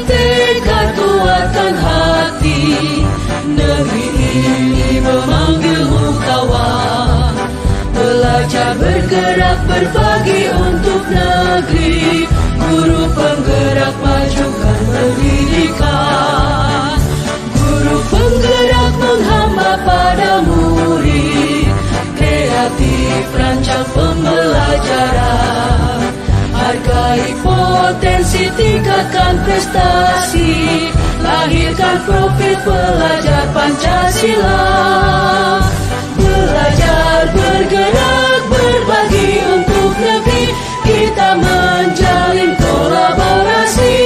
tekad kuatkan hati, negeri ini memanggilmu kawan. Belajar bergerak berbagi untuk negeri, guru penggerak majukan pendidikan. Guru penggerak menghamba pada murid, kreatif rancang pembelajaran. Hargai potensi, tingkatkan prestasi, lahirkan profil pelajar Pancasila. Belajar bergerak berbagi untuk negeri, kita menjalin kolaborasi.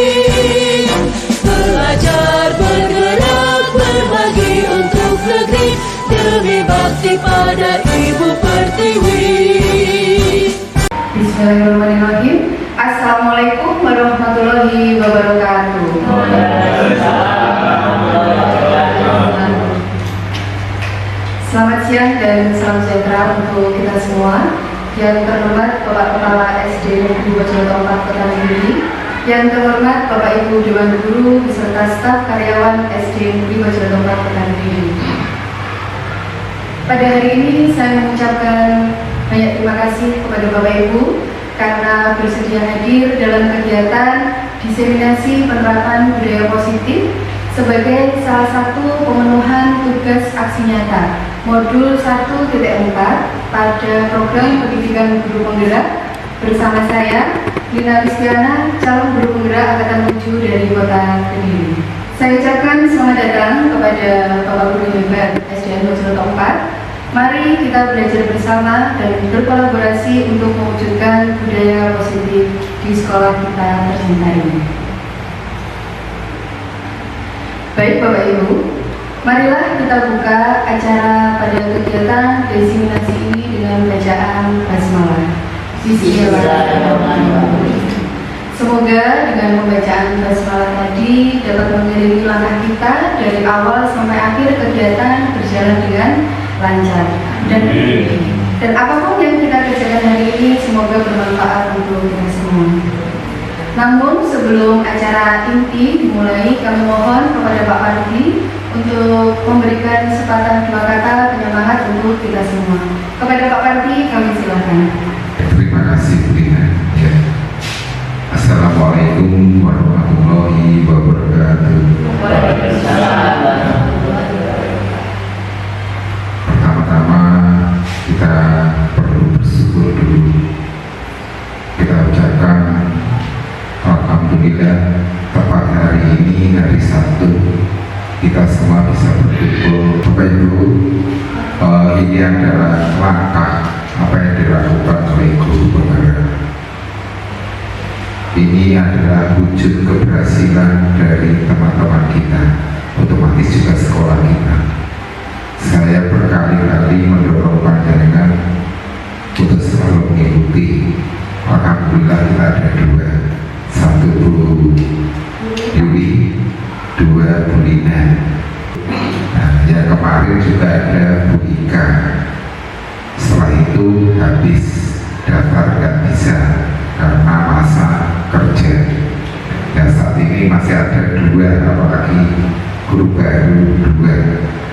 Belajar bergerak berbagi untuk negeri, demi bakti pada Ibu Pertiwi. Bismillahirrahmanirrahim. Assalamualaikum warahmatullahi wabarakatuh. Selamat siang dan salam sejahtera untuk kita semua. Yang terhormat Bapak Kepala SD Negeri Bojonegoro 4 Kota Kediri, yang terhormat Bapak Ibu Dewan Guru beserta staf karyawan SD Negeri Bojonegoro 4 Kota Kediri. Pada hari ini saya mengucapkan banyak terima kasih kepada Bapak Ibu karena bersedia hadir dalam kegiatan diseminasi penerapan budaya positif sebagai salah satu pemenuhan tugas aksi nyata modul 1.4 pada program pendidikan guru penggerak bersama saya Lina Kristiana, calon guru penggerak angkatan 7 dari Kota Kediri. Saya ucapkan selamat datang kepada Bapak Guru hebat SDN Bojonegoro 4. Mari kita belajar bersama dan berkolaborasi untuk mewujudkan budaya positif di sekolah kita tercinta ini. Baik Bapak Ibu, marilah kita buka acara pada kegiatan diseminasi ini dengan bacaan basmalah. Bismillahirrahmanirrahim. Semoga dengan pembacaan basmalah tadi dapat mengiringi langkah kita dari awal sampai akhir kegiatan berjalan dengan lancar dan apapun yang kita kerjakan hari ini semoga bermanfaat untuk kita semua. Namun sebelum acara inti dimulai, kami mohon kepada Pak Parti untuk memberikan sepatah dua kata penyemangat untuk kita semua. Kepada Pak Parti kami silakan. Terima kasih Bu Dina. Ya. Assalamualaikum warahmatullahi wabarakatuh. Pertama-tama kita perlu bersyukur dulu. Kita ucapkan alhamdulillah, tepat hari ini hari Sabtu kita semua bisa berkumpul. Bapak Ibu, ini adalah langkah apa yang dilakukan oleh guru penggerak. Ini adalah wujud keberhasilan dari teman-teman kita, otomatis juga sekolah kita. Saya berkali-kali mendorong panjenengan untuk selalu mengikuti. Alhamdulillah kita ada dua, satu Bu Yuli, dua Bu Lina. Nah, yang kemarin juga ada Bu Ika. Setelah itu habis daftar nggak bisa karena masa kerja. Dan saat ini masih ada dua, apalagi guru baru dua.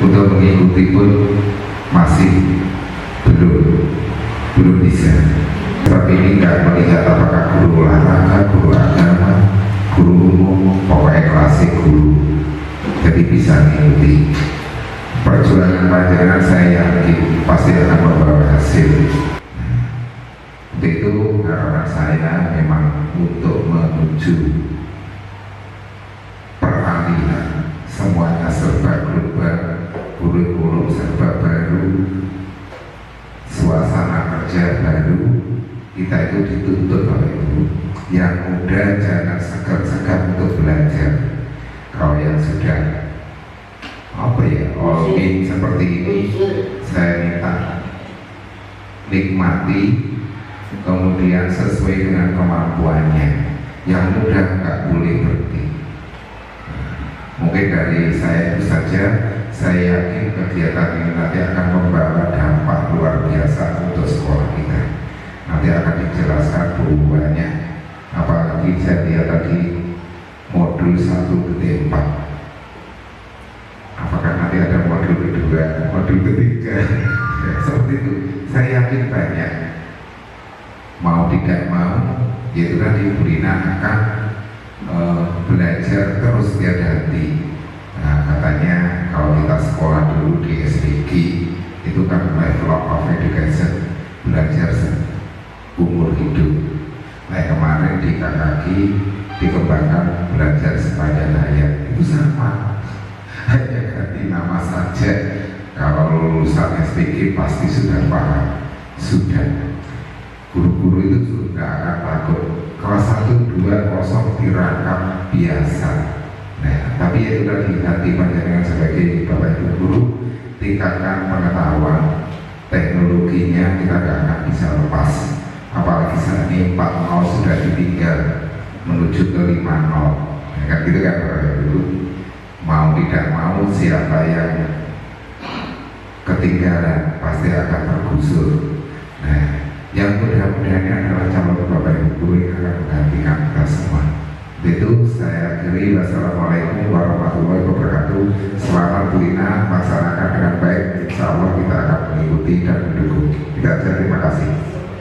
Untuk mengikuti pun masih belum bisa. Tapi ini nggak melihat apakah guru olahraga, guru agama, guru umum, pokoknya klasik guru. Jadi bisa mengikuti. Perjuangan panjenengan saya yakin pasti akan membawa hasil. Untuk itu harapan saya memang untuk menuju peralihan semuanya serba global, kurikulum serba baru, suasana kerja baru. Kita itu dituntut oleh itu. Yang muda jangan segan-segan untuk belajar. Kalau yang sudah all in seperti ini, saya minta nikmati, kemudian sesuai dengan kemampuannya. Yang muda nggak boleh berhenti. Mungkin dari saya itu saja. Saya yakin kegiatan ini nanti akan membawa dampak luar biasa untuk sekolah kita. Nanti akan dijelaskan perubahannya. Apalagi saya lihat tadi modul modul 1 ke 4. Apakah nanti ada modul kedua, modul ketiga? Ya, seperti itu. Saya yakin banyak, mau tidak mau, yaitu tadi Bu Rina akan belajar terus tiada henti. Nah, katanya kalau kita sekolah dulu di SPG itu kan level of education, belajar umur hidup. Nah, kemarin di KKG dikembangkan belajar sepanjang hayat, itu sama, hanya ganti nama saja. Kalau lulusan SPG pasti sudah paham, sudah. Guru-guru itu sudah akan takut. Kelas 1, 2 kosong dirangkap biasa. Nah, tapi itu tadi hati panjenengan sebagai Bapak Ibu guru, tingkatkan pengetahuan, teknologinya kita gak akan bisa lepas. Apalagi saat ini 4.0 sudah ditinggal menuju ke 5.0. Ya, kan gitu kan Bapak Ibu. Mau tidak mau siapa yang ketinggalan pasti akan tergusur. Nah, yang mudah-mudahan adalah calon Bapak Ibu guru yang akan menggantikan kita semua. Itu saya akhiri. Wassalamualaikum warahmatullahi wabarakatuh. Selamat Bu Rina, laksanakan dengan baik. Insya Allah kita akan mengikuti dan mendukung. Terima kasih.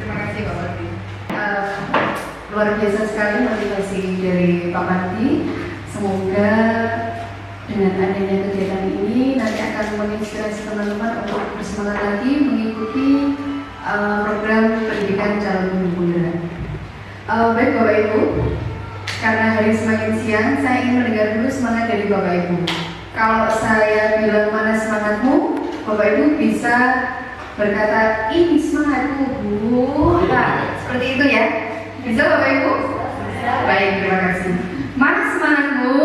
Terima kasih Pak Marti. Luar biasa sekali motivasi dari Pak Marti. Semoga dengan adanya kegiatan ini nanti akan menginspirasi teman-teman untuk bersemangat lagi mengikuti program pendidikan calon guru penggerak. Baik Bapak Ibu, karena hari semakin siang, saya ingin mendengar dulu semangat dari Bapak Ibu. Kalau saya bilang mana semangatmu, Bapak Ibu bisa berkata, ini semangatku Bu. Nah, seperti itu ya. Bisa Bapak Ibu? Baik, terima kasih. Mana semangatmu?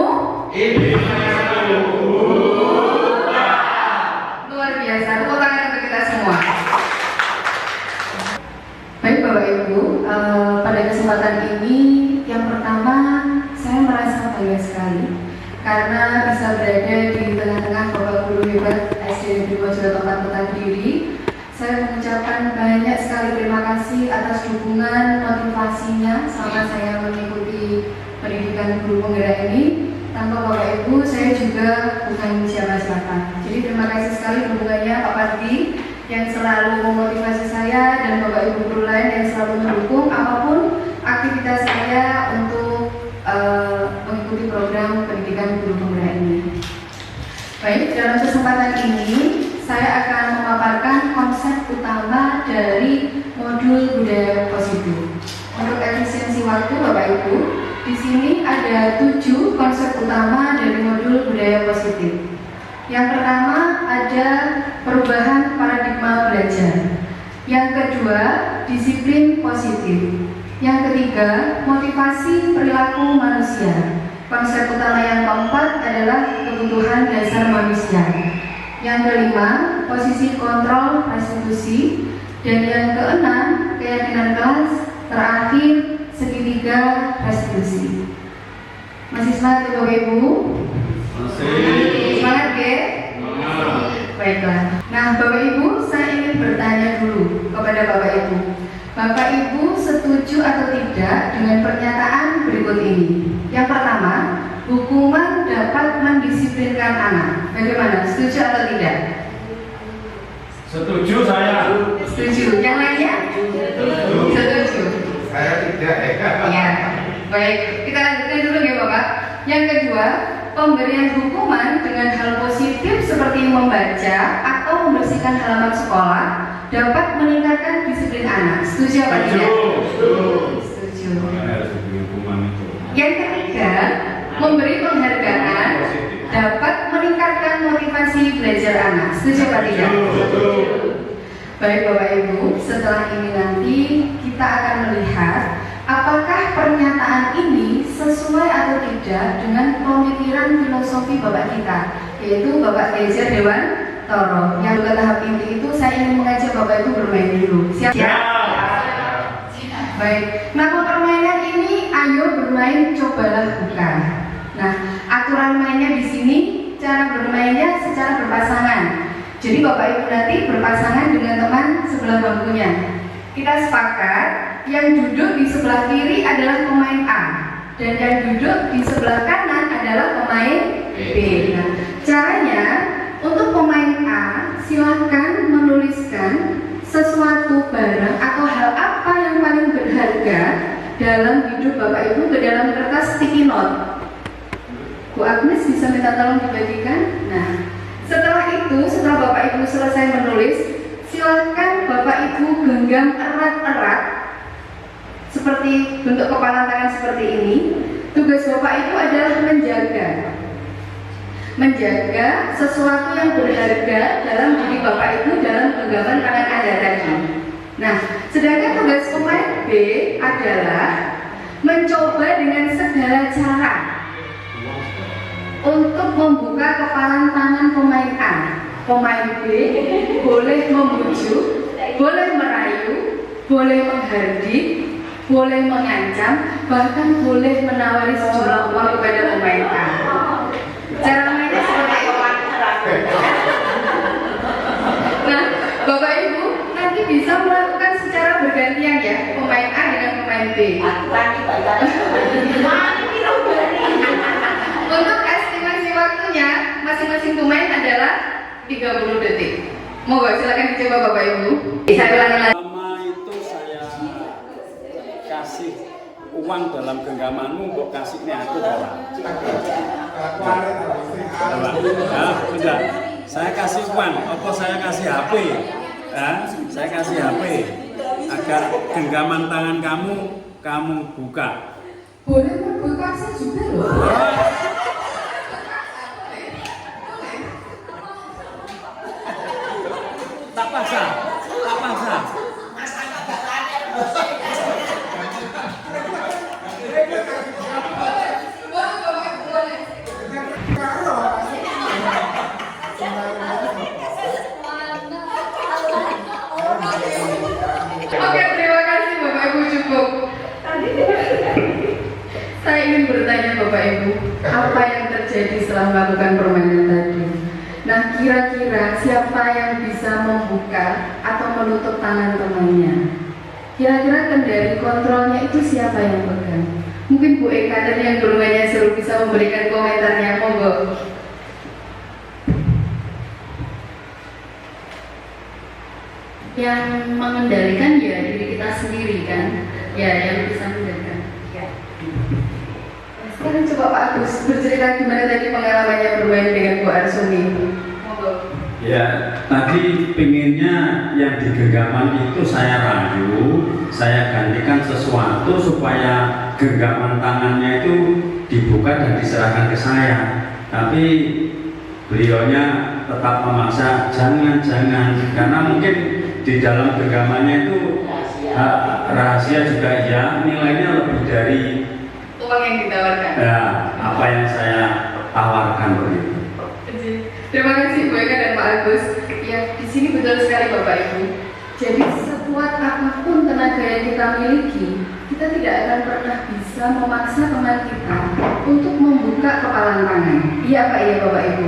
Ini semangatku. Luar biasa. Tepuk tangan untuk kita semua. Baik Bapak Ibu, pada kesempatan ini yang pertama saya merasa bangga sekali karena bisa berada di tengah-tengah Bapak Guru hebat SD Negeri Mojokerto Kota Kediri. Saya mengucapkan banyak sekali terima kasih atas dukungan motivasinya selama saya mengikuti pendidikan guru penggerak ini. Tanpa Bapak Ibu saya juga bukan siapa-siapa. Jadi terima kasih sekali dukungannya Pak Parti yang selalu memotivasi saya dan Bapak Ibu guru lain yang selalu mendukung apapun aktivitas saya untuk mengikuti program pendidikan guru penggerak ini. Baik, dalam kesempatan ini saya akan memaparkan konsep utama dari modul budaya positif. Untuk efisiensi waktu Bapak Ibu, di sini ada 7 konsep utama dari modul budaya positif. Yang pertama ada perubahan paradigma belajar. Yang kedua, disiplin positif. Yang ketiga, motivasi perilaku manusia. Konsep utama yang keempat adalah kebutuhan dasar manusia. Yang kelima, posisi kontrol restitusi. Dan yang keenam, keyakinan kelas. Terakhir, segitiga restitusi. Masih semangat ya Bapak Ibu? Semangat ya? Baiklah. Nah Bapak Ibu, saya ingin bertanya dulu kepada Bapak Ibu. Bapak Ibu setuju atau tidak dengan pernyataan berikut ini? Yang pertama, hukuman dapat mendisiplinkan anak. Bagaimana? Setuju atau tidak? Setuju saya. Setuju. Yang lainnya? Setuju. Saya tidak Ya. Baik, kita lanjutkan dulu ya Bapak. Yang kedua, pemberian hukuman dengan hal positif seperti membaca atau membersihkan halaman sekolah dapat meningkatkan disiplin anak. Setuju apa tidak? Setuju. Yang ketiga, memberi penghargaan dapat meningkatkan motivasi belajar anak. Setuju apa tidak? Baik Bapak Ibu, setelah ini nanti kita akan melihat apakah pernyataan ini sesuai atau tidak dengan pemikiran filosofi Bapak kita, yaitu Bapak Teja Dewan Toro. Yang ke tahap inti itu saya ingin mengajak Bapak Ibu bermain dulu. Siap? Baik, nama permainan ini ayo bermain cobalah bukan. Nah, aturan mainnya di sini cara bermainnya secara berpasangan. Jadi Bapak Ibu nanti berpasangan dengan teman sebelah bangkunya. Kita sepakat yang duduk di sebelah kiri adalah pemain A dan yang duduk di sebelah kanan adalah pemain B. Nah, caranya untuk pemain A silakan menuliskan sesuatu barang atau hal apa yang paling berharga dalam hidup Bapak Ibu ke dalam kertas sticky note. Bu Agnes bisa minta tolong dibagikan. Nah, setelah itu, setelah Bapak Ibu selesai menulis, silakan Bapak Ibu genggam erat-erat seperti bentuk kepala tangan seperti ini. Tugas Bapak Ibu adalah menjaga sesuatu yang berharga dalam diri Bapak Ibu dalam genggaman tangan Anda tadi. Nah, sedangkan tugas pemain B adalah mencoba dengan segala cara untuk membuka kepalan tangan pemain A. Pemain B boleh membujuk, boleh merayu, boleh menghardik, boleh mengancam, bahkan boleh menawari sejumlah uang kepada pemain A. Cara mainnya seperti apa? Nah, Bapak Ibu nanti bisa melakukan secara bergantian ya, pemain A dengan pemain B. Untuk estimasi waktunya, masing-masing pemain adalah 30 detik. Monggo silakan dicoba Bapak Ibu. Saya ulangi lagi. Pertama itu saya kasih uang dalam genggamanmu, mbok kasih nih aku ora. Nah, sudah. Saya kasih uang, apa saya kasih HP? Saya kasih HP agar genggaman tangan kamu buka. Boleh membuka saya juga loh. Tak pasang. Oke, terima kasih Bapak Ibu, cukup. Saya ingin bertanya Bapak Ibu, apa yang terjadi setelah melakukan permainan tadi? Nah, kira-kira siapa yang bisa membuka atau menutup tangan temannya? Kira-kira kendali kontrolnya itu siapa yang pegang? Mungkin Bu Eka tadi yang bermainnya seru bisa memberikan komentarnya, monggo. Yang mengendalikan ya diri kita sendiri kan, ya yang bisa mengendalikan. Ya. Sekarang coba Pak Agus bercerita gimana tadi pengalamannya bermain dengan Bu Arsuni. Monggo. Ya, tadi pinginnya yang di genggaman itu saya rayu, saya gantikan sesuatu supaya genggaman tangannya itu dibuka dan diserahkan ke saya. Tapi beliaunya tetap memaksa jangan, karena mungkin di dalam genggamannya itu rahasia juga ya, nilainya lebih dari uang yang ditawarkan. Ya, apa yang saya tawarkan begitu. Terima kasih Bu Eka dan Pak Agus. Ya, di sini betul sekali Bapak Ibu. Jadi sekuat apapun tenaga yang kita miliki, kita tidak akan pernah bisa memaksa teman kita untuk membuka kepalan tangan. Iya Pak, iya Bapak Ibu.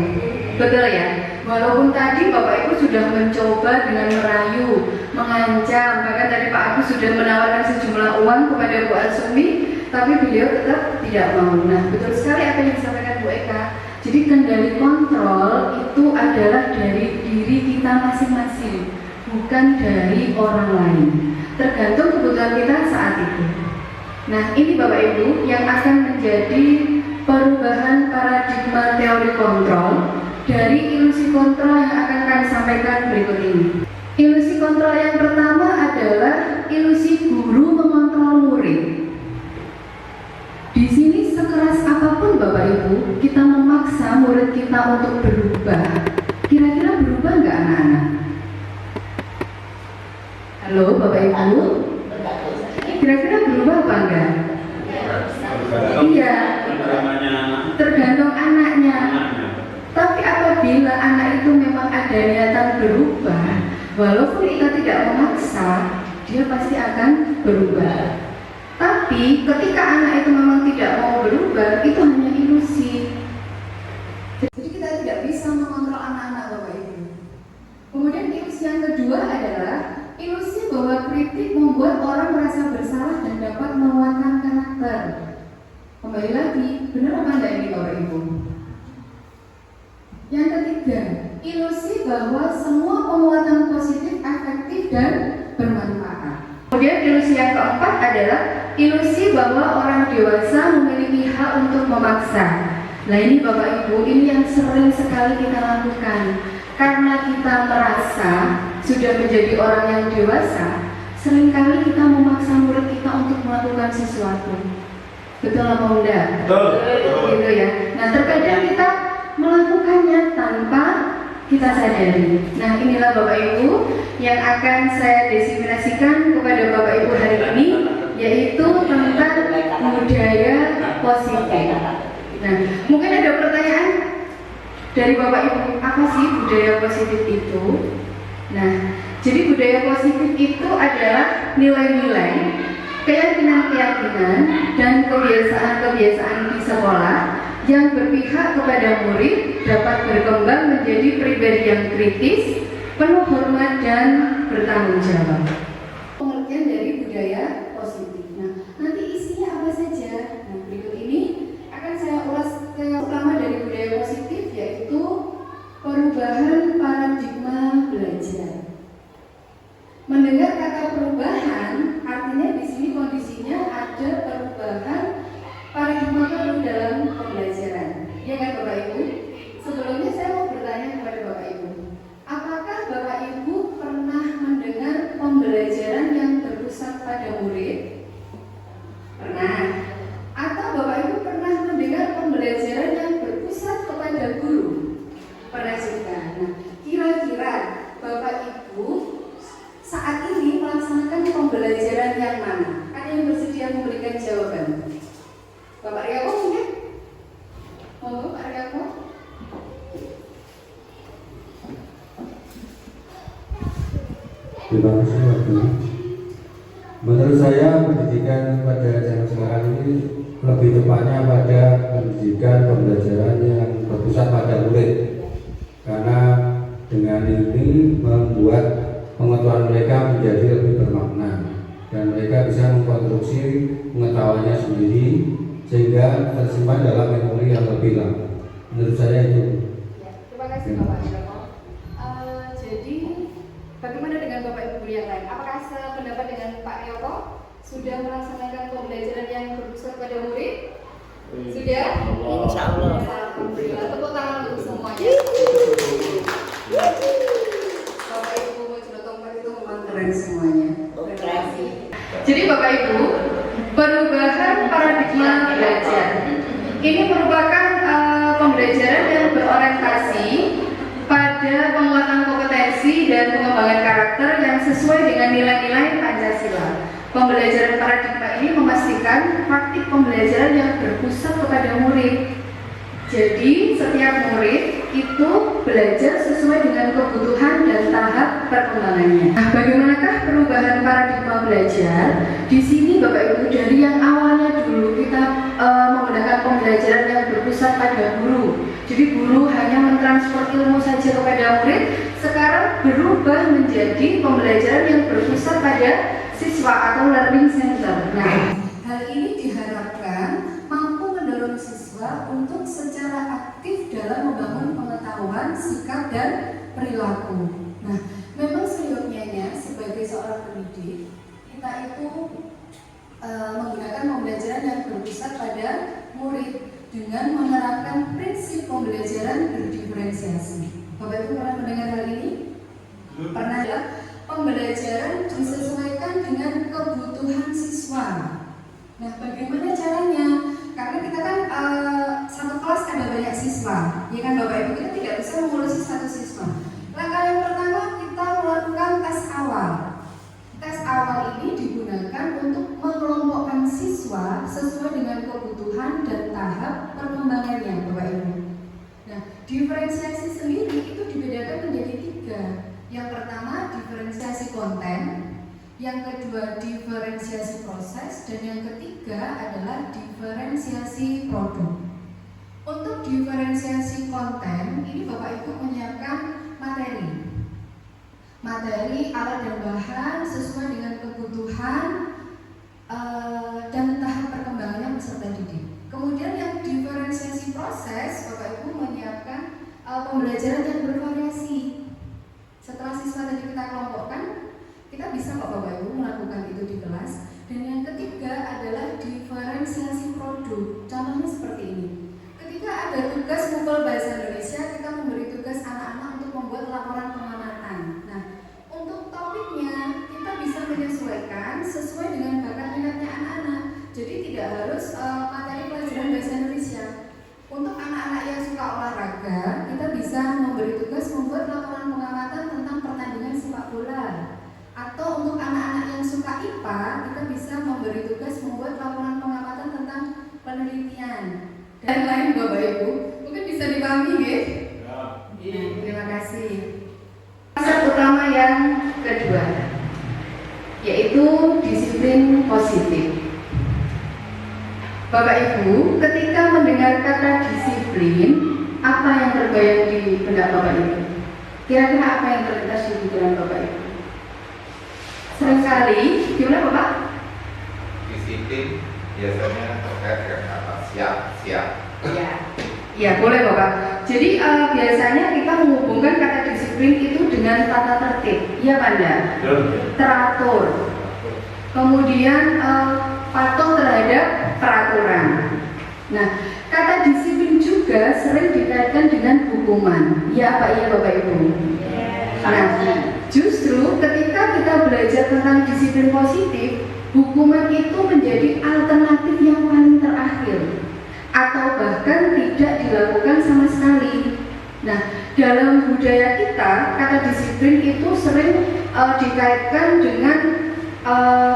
Betul ya. Walaupun tadi Bapak Ibu sudah mencoba dengan merayu, mengancam, bahkan tadi Pak Agus sudah menawarkan sejumlah uang kepada Bu Arsumi, tapi beliau tetap tidak mau. Nah, betul sekali apa yang disampaikan Bu Eka. Jadi kendali kontrol itu adalah dari diri kita masing-masing, bukan dari orang lain. Tergantung kebutuhan kita saat itu. Nah, ini Bapak Ibu yang akan menjadi perubahan paradigma teori kontrol dari ilusi kontrol yang akan kami sampaikan berikut ini. Ilusi kontrol yang pertama adalah ilusi guru mengontrol murid. Di sini sekeras apapun Bapak Ibu, kita memaksa murid kita untuk berubah. Kira-kira berubah nggak anak-anak? Halo Bapak Ibu? Kira-kira berubah apa enggak? Iya, tergantung anaknya. Tapi apabila anak itu memang ada niatan berubah, walaupun kita tidak memaksa, dia pasti akan berubah. Tapi ketika anak itu memang tidak mau berubah, itu hanya ilusi. Jadi kita tidak bisa mengontrol anak-anak Bapak Ibu. Kemudian ilusi yang kedua adalah ilusi bahwa kritik membuat orang merasa bersalah dan dapat menguatkan karakter. Kembali lagi, benar apa enggak ini Bapak Ibu? Yang ketiga, ilusi bahwa semua penguatan positif efektif dan bermanfaat. Kemudian ilusi yang keempat adalah ilusi bahwa orang dewasa memiliki hak untuk memaksa. Nah ini Bapak Ibu, ini yang sering sekali kita lakukan. Karena kita merasa sudah menjadi orang yang dewasa, seringkali kita memaksa murid kita untuk melakukan sesuatu. Betul apa enggak? Betul. Gitu ya. Nah terkadang kita melakukannya tanpa kita sadari. Nah inilah Bapak Ibu yang akan saya diseminasikan kepada Bapak Ibu hari ini, yaitu tentang budaya positif. Nah mungkin ada pertanyaan dari Bapak Ibu, apa sih budaya positif itu? Nah jadi budaya positif itu adalah nilai-nilai, keyakinan-keyakinan dan kebiasaan-kebiasaan di sekolah yang berpihak kepada murid dapat berkembang menjadi pribadi yang kritis, penuh hormat dan bertanggung jawab. Pengertian dari budaya positif. Nah, nanti isinya apa saja? Nah, berikut ini akan saya ulas utama dari budaya positif, yaitu perubahan paradigma belajar. Mendengar kata perubahan, artinya di sini kondisinya ada perubahan paradigma baru dalam pembelajaran. Ya kan Bapak Ibu? Sebelumnya saya mau bertanya kepada Bapak Ibu, apakah Bapak Ibu pernah mendengar pembelajaran yang berpusat pada murid? Pernah. Atau Bapak Ibu pernah mendengar pembelajaran yang berpusat kepada guru? Pernah juga. Nah, kira-kira Bapak Ibu saat ini melaksanakan pembelajaran yang mana? Ada yang bersedia memberikan jawaban? Bapak Riawan mungkin? Oh, Pak Riawan? Terima kasih Waktu. Menurut saya pendidikan pada zaman sekarang ini lebih tepatnya pada pendidikan pembelajaran yang berpusat pada murid, karena dengan ini membuat pengetahuan mereka menjadi lebih bermakna dan mereka bisa mengkonstruksi pengetahuannya sendiri sehingga tersimpan dalam memori yang lebih lama. Menurut saya itu. Ya, terima kasih Bapak Riawan. Jadi bagaimana dengan Bapak Ibu yang lain? Apakah sependapat dengan Pak Riawan? Sudah melaksanakan pembelajaran yang berpusat pada murid? Sudah? Insya Allah. Alhamdulillah. Tepuk tangan untuk semuanya. Bapak Ibu Mojokerto itu memang keren semuanya. Terima kasih. Jadi Bapak Ibu, perubahan paradigma belajar ini merupakan pembelajaran yang berorientasi pada penguatan kompetensi dan pengembangan karakter yang sesuai dengan nilai-nilai Pancasila. Pembelajaran paradigma ini memastikan praktik pembelajaran yang berpusat kepada murid. Jadi setiap murid itu belajar sesuai dengan kebutuhan dan tahap perkembangannya. Nah, bagaimanakah perubahan paradigma belajar? Di sini Bapak Ibu, dari yang awalnya dulu kita menggunakan pembelajaran yang berpusat pada guru. Jadi guru hanya mentransfer ilmu saja kepada murid. Sekarang berubah menjadi pembelajaran yang berpusat pada siswa atau learning center. Nah, hal ini diharapkan mampu mendorong siswa untuk secara aktif dalam membangun pengetahuan, sikap, dan perilaku. Nah, memang seyogyanya sebagai seorang pendidik, kita itu menggunakan pembelajaran yang berpusat pada murid dengan menerapkan prinsip pembelajaran berdiferensiasi. Bapak Ibu pernah mendengar hal ini? Pernah ya? Pembelajaran disesuaikan dengan kebutuhan siswa. Nah, bagaimana caranya? Karena kita kan satu kelas ada banyak siswa, ya kan Bapak Ibu, kita tidak bisa mengurusi satu siswa. Langkah yang pertama kita melakukan tes awal. Tes awal ini digunakan untuk mengelompokkan siswa sesuai dengan kebutuhan dan tahap perkembangannya, Bapak Ibu. Nah, diferensiasi sendiri itu dibedakan menjadi 3. Yang pertama diferensiasi konten, yang kedua diferensiasi proses, dan yang ketiga adalah diferensiasi produk. Untuk diferensiasi konten, ini Bapak Ibu menyiapkan materi, alat dan bahan sesuai dengan kebutuhan dan tahap perkembangannya peserta didik. Kemudian harus materi pelajaran bahasa Indonesia. Untuk anak-anak yang suka olahraga, kita bisa memberi tugas membuat laporan pengamatan tentang pertandingan sepak bola. Atau untuk anak-anak yang suka IPA, kita bisa memberi tugas membuat laporan pengamatan tentang penelitian dan lain. Bapak Ibu, mungkin bisa dipahami ya? Terima kasih. Konsep utama yang kedua yaitu disiplin positif. Bapak Ibu, ketika mendengar kata disiplin, apa yang terbayang di benak Bapak Ibu? Kira-kira apa yang terlintas di pikiran Bapak Ibu? Seringkali, gimana Bapak? Disiplin biasanya terkait dengan kata siap. Ya boleh Bapak. Jadi biasanya kita menghubungkan kata disiplin itu dengan tata tertib. Iya Pak Anda? Teratur. Kemudian patuh terhadap peraturan. Nah, kata disiplin juga sering dikaitkan dengan hukuman. Iya Pak, iya Bapak Ibu. Nah, justru ketika kita belajar tentang disiplin positif, hukuman itu menjadi alternatif yang paling terakhir, atau bahkan tidak dilakukan sama sekali. Nah, dalam budaya kita, kata disiplin itu sering dikaitkan dengan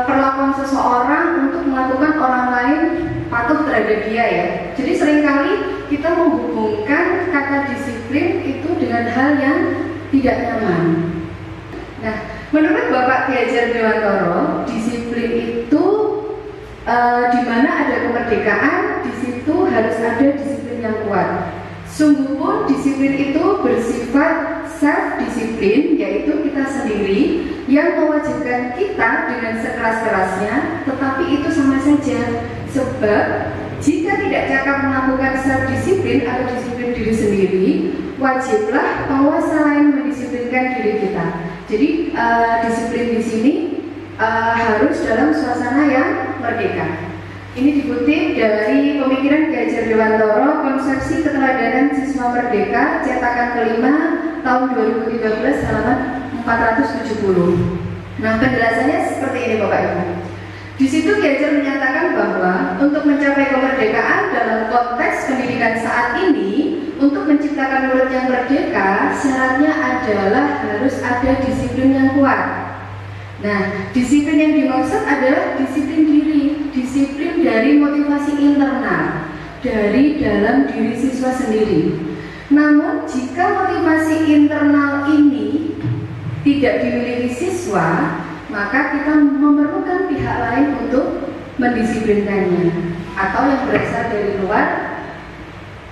perlakuan seseorang untuk melakukan orang lain patuh terhadap dia ya. Jadi seringkali kita menghubungkan kata disiplin itu dengan hal yang tidak nyaman. Nah, menurut Bapak Ki Hajar Dewantara, disiplin itu di mana ada kemerdekaan, di situ harus ada disiplin yang kuat. Sungguh pun disiplin itu bersifat self-disiplin, yaitu kita sendiri yang mewajibkan kita dengan sekeras-kerasnya, tetapi itu sama saja. Sebab jika tidak cakap melakukan self-disiplin atau disiplin diri sendiri, wajiblah penguasa lain mendisiplinkan diri kita. Jadi disiplin di sini harus dalam suasana yang merdeka. Ini dikutip dari pemikiran Ki Hajar Dewantara, Konsepsi Keteladanan Siswa Merdeka, cetakan kelima tahun 2013 halaman 470. Nah, penjelasannya seperti ini Bapak Ibu. Di situ Ki Hajar menyatakan bahwa untuk mencapai kemerdekaan dalam konteks pendidikan saat ini, untuk menciptakan murid yang merdeka, syaratnya adalah harus ada disiplin yang kuat. Nah, disiplin yang dimaksud adalah disiplin diri, disiplin dari motivasi internal, dari dalam diri siswa sendiri. Namun, jika motivasi internal ini tidak dimiliki siswa, maka kita memerlukan pihak lain untuk mendisiplinkannya, atau yang berasal dari luar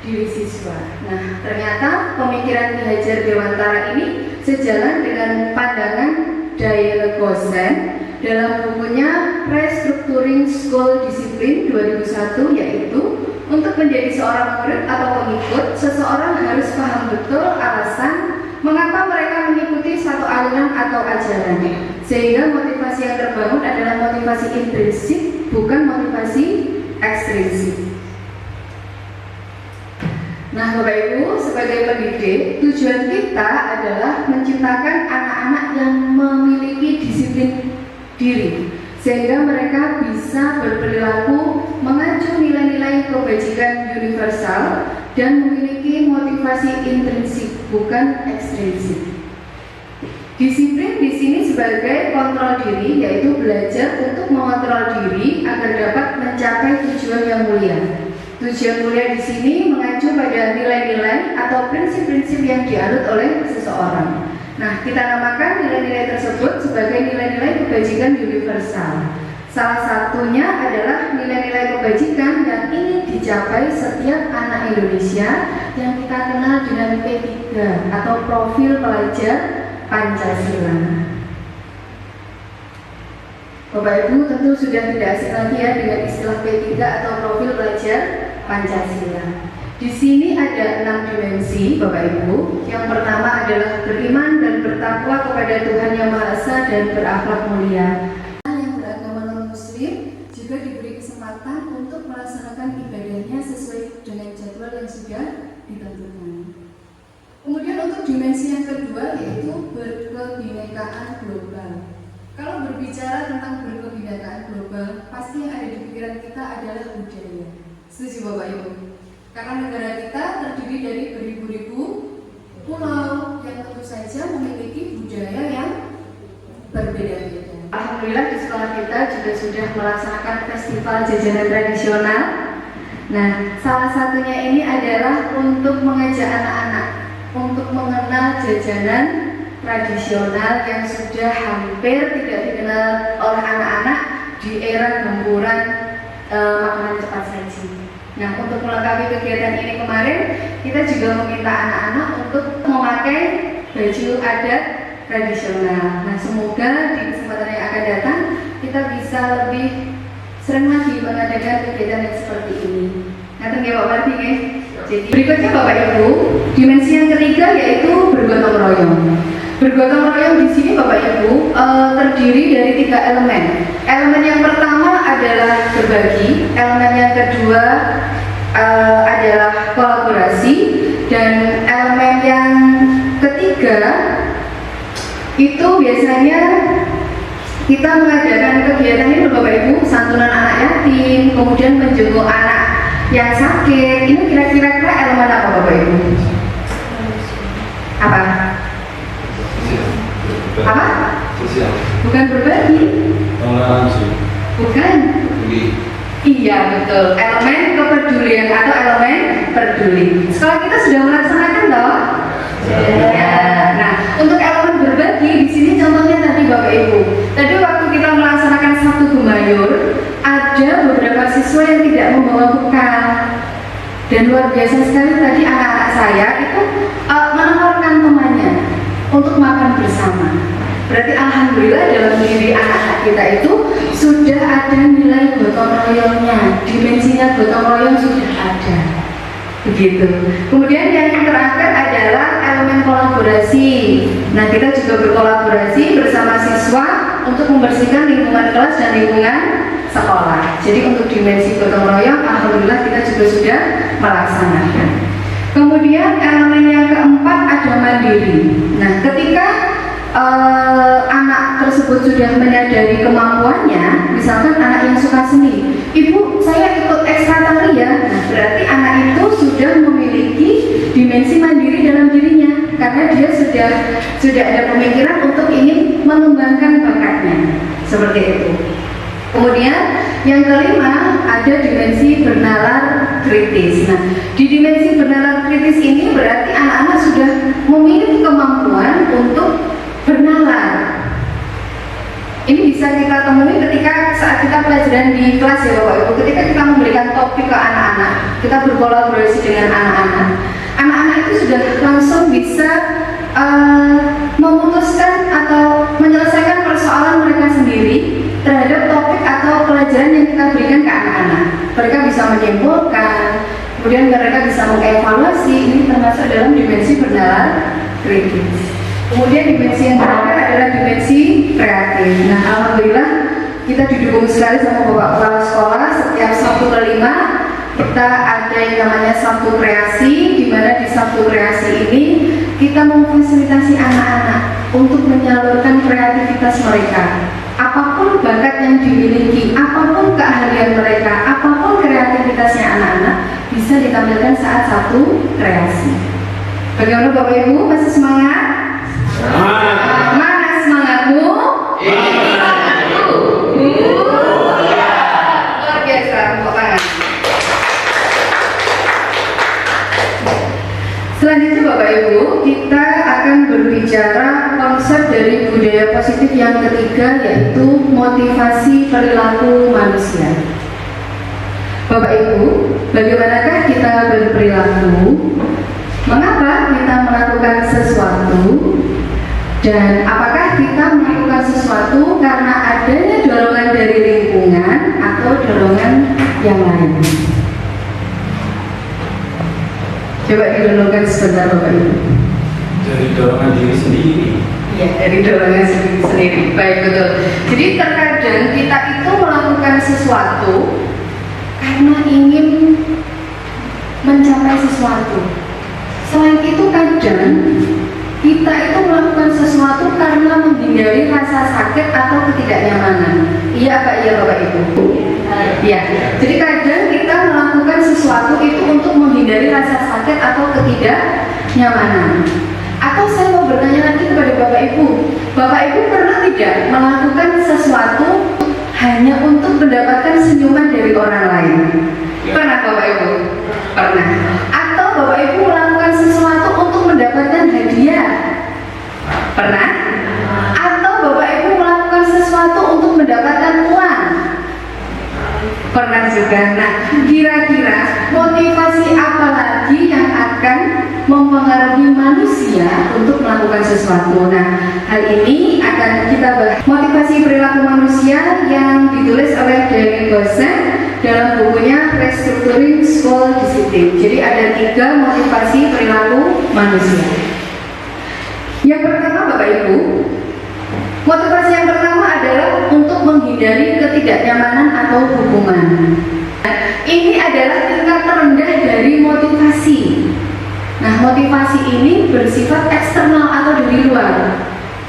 diri siswa. Nah, ternyata pemikiran Ki Hajar Dewantara ini sejalan dengan pandangan Dale Gosen dalam bukunya Restructuring School Discipline 2001, yaitu untuk menjadi seorang murid atau pengikut, seseorang harus paham betul alasan mengapa mereka mengikuti satu aliran atau ajaran, sehingga motivasi yang terbangun adalah motivasi intrinsik, bukan motivasi ekstrinsik. Nah, Bapak Ibu, sebagai pendidik, tujuan kita adalah menciptakan anak-anak yang memiliki disiplin diri, sehingga mereka bisa berperilaku mengacu nilai-nilai kebajikan universal dan memiliki motivasi intrinsik, bukan ekstrinsik. Disiplin di sini sebagai kontrol diri, yaitu belajar untuk mengontrol diri agar dapat mencapai tujuan yang mulia. Tujuan mulia di sini mengacu pada nilai-nilai atau prinsip-prinsip yang dianut oleh seseorang. Nah, kita namakan nilai-nilai tersebut sebagai nilai-nilai kebajikan universal. Salah satunya adalah nilai-nilai kebajikan yang ingin dicapai setiap anak Indonesia yang kita kenal dengan P3 atau Profil Pelajar Pancasila. Bapak Ibu tentu sudah tidak asing lagi ya dengan istilah P3 atau Profil Pelajar Pancasila. Di sini ada 6 dimensi Bapak Ibu. Yang pertama adalah beriman dan bertakwa kepada Tuhan Yang Maha Esa dan berakhlak mulia. Yang beragama non-muslim juga diberi kesempatan untuk melaksanakan ibadahnya sesuai dengan jadwal yang sudah ditentukan. Kemudian untuk dimensi yang kedua yaitu berkebinekaan global. Kalau berbicara tentang berkebinekaan kenyataan global, pasti yang ada di pikiran kita adalah budaya. Setuju Bapak Ibu? Karena negara kita terdiri dari beribu-ribu pulau yang tentu saja memiliki budaya yang berbeda-beda. Alhamdulillah di sekolah kita juga sudah melaksanakan festival jajanan tradisional. Nah, salah satunya ini adalah untuk mengajak anak-anak untuk mengenal jajanan tradisional yang sudah hampir tidak dikenal oleh anak-anak di era gempuran makanan cepat saji. Nah, untuk melengkapi kegiatan ini kemarin, kita juga meminta anak-anak untuk memakai baju adat tradisional. Nah, semoga di kesempatan yang akan datang kita bisa lebih sering lagi mengadakan kegiatan yang seperti ini. Nanti ya Pak Marti ya. Jadi berikutnya Bapak Ibu, dimensi yang ketiga yaitu bergotong royong. Bergotong royong di sini Bapak Ibu terdiri dari 3 elemen. Elemen yang pertama adalah berbagi, elemen yang kedua adalah kolaborasi, dan elemen yang ketiga itu biasanya kita mengadakan kegiatan ini Bapak Ibu, santunan anak yatim, kemudian menjenguk anak yang sakit. Ini kira-kira elemen apa Bapak Ibu? Apa? Apa? Sosial. Bukan berbagi. Toleransi. Bukan. Iya betul. Elemen kepedulian atau elemen peduli. Sekolah kita sudah melaksanakan toh? Ya. Nah, untuk elemen berbagi di sini contohnya tadi Bapak Ibu. Tadi waktu kita melaksanakan Sabtu Gemayur, ada beberapa siswa yang tidak membawa bekal. Dan luar biasa sekali tadi anak-anak saya itu menawarkan temannya untuk makan bersama. Berarti alhamdulillah dalam diri anak-anak kita itu sudah ada nilai gotong royongnya, dimensinya gotong royong sudah ada. Begitu. Kemudian yang terakhir adalah elemen kolaborasi. Nah, kita juga berkolaborasi bersama siswa untuk membersihkan lingkungan kelas dan lingkungan sekolah. Jadi untuk dimensi gotong royong, alhamdulillah kita juga sudah melaksanakan. Kemudian elemen yang keempat ada mandiri. Nah, ketika anak tersebut sudah menyadari kemampuannya, misalkan anak yang suka seni, ibu saya ikut ekstra tari ya. Nah, berarti anak itu sudah memiliki dimensi mandiri dalam dirinya, karena dia sudah ada pemikiran untuk ingin mengembangkan bakatnya, seperti itu. Kemudian yang kelima ada dimensi bernalar kritis. Nah, di dimensi bernalar kritis ini berarti anak-anak sudah memiliki kemampuan untuk bernalar. Ini bisa kita temui ketika saat kita pelajaran di kelas ya Bapak Ibu. Ketika kita memberikan topik ke anak-anak, kita berkolaborasi dengan anak-anak. Anak-anak itu sudah langsung bisa memutuskan atau menyelesaikan persoalan mereka sendiri terhadap topik atau pelajaran yang kita berikan ke anak-anak. Mereka bisa menyimpulkan, kemudian mereka bisa mengevaluasi. Ini termasuk dalam dimensi bernalar kritis. Kemudian dimensi yang terakhir adalah dimensi kreatif. Nah, alhamdulillah kita didukung sekali sama Bapak Kepala Sekolah. Setiap Sabtu ke-5 kita ada yang namanya Sabtu Kreasi, di mana di Sabtu Kreasi ini kita memfasilitasi anak-anak untuk menyalurkan kreativitas mereka. Apapun bakat yang dimiliki, apapun keahlian mereka, apapun kreativitasnya anak-anak bisa ditampilkan saat Sabtu Kreasi. Bagaimana Bapak Ibu, masih semangat? Mana semangatmu? Semangatku. Luar biasa, tepuk tangan. Selanjutnya Bapak Ibu, kita akan berbicara konsep dari budaya positif yang ketiga, yaitu motivasi perilaku manusia. Bapak Ibu, bagaimanakah kita berperilaku? Mengapa kita melakukan sesuatu? Dan apakah kita melakukan sesuatu karena adanya dorongan dari lingkungan atau dorongan yang lain? Coba direnungkan sebentar Bapak Ibu. Dari dorongan diri sendiri. Ya, dari dorongan sendiri. Baik, betul. Jadi terkadang kita itu melakukan sesuatu karena ingin mencapai sesuatu. Selain itu kadang kita itu melakukan sesuatu karena menghindari rasa sakit atau ketidaknyamanan. Iya Pak, iya Bapak Ibu? Ya, jadi kadang kita melakukan sesuatu itu untuk menghindari rasa sakit atau ketidaknyamanan. Atau saya mau bertanya lagi kepada Bapak Ibu pernah tidak melakukan sesuatu hanya untuk mendapatkan senyuman dari orang lain? Pernah Bapak Ibu? Pernah. Atau Bapak Ibu melakukan sesuatu untuk mendapatkan hadiah? Pernah? Atau Bapak Ibu melakukan sesuatu untuk mendapatkan uang? Pernah juga. Nah, kira-kira motivasi apa lagi yang akan mempengaruhi manusia untuk melakukan sesuatu? Nah, hal ini akan kita bahas. Motivasi perilaku manusia yang ditulis oleh Daniel Gosen dalam bukunya Restructuring School Discipline. Jadi ada 3 motivasi perilaku manusia. Yang pertama Bapak Ibu, motivasi yang pertama adalah untuk menghindari ketidaknyamanan atau hukuman. Ini adalah tingkat terendah dari motivasi. Nah, motivasi ini bersifat eksternal atau dari luar,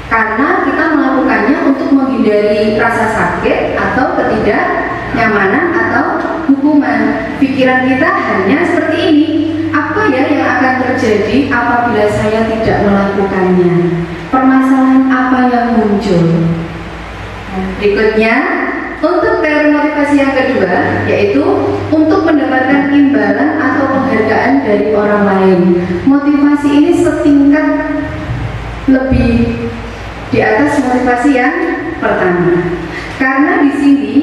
karena kita melakukannya untuk menghindari rasa sakit atau ketidaknyamanan atau hukuman. Pikiran kita hanya seperti ini, apa ya yang akan terjadi apabila saya tidak melakukannya? Permasalahan apa yang muncul? Nah, berikutnya, untuk teori motivasi yang kedua, yaitu untuk mendapatkan imbalan atau penghargaan dari orang lain. Motivasi ini setingkat lebih di atas motivasi yang pertama, karena di sini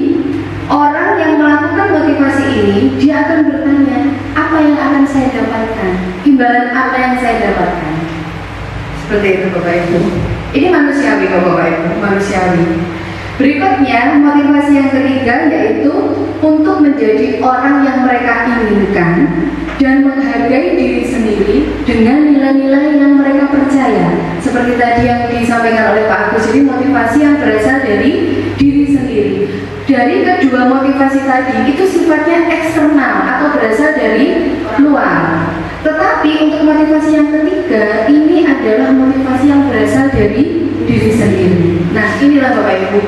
orang yang melakukan motivasi ini, dia akan bertanya, apa yang akan saya dapatkan? Imbalan apa yang saya dapatkan? Seperti itu Bapak Ibu. Ini manusiawi Bapak Ibu, manusiawi. Berikutnya, motivasi yang ketiga yaitu untuk menjadi orang yang mereka inginkan dan menghargai diri sendiri dengan nilai-nilai yang mereka percaya. Seperti tadi yang disampaikan oleh Pak Agus, ini motivasi yang berasal dari diri sendiri. Dari kedua motivasi tadi itu sifatnya eksternal atau berasal dari luar. Tetapi untuk motivasi yang ketiga, ini adalah motivasi yang berasal dari diri sendiri. Nah, inilah Bapak Ibu,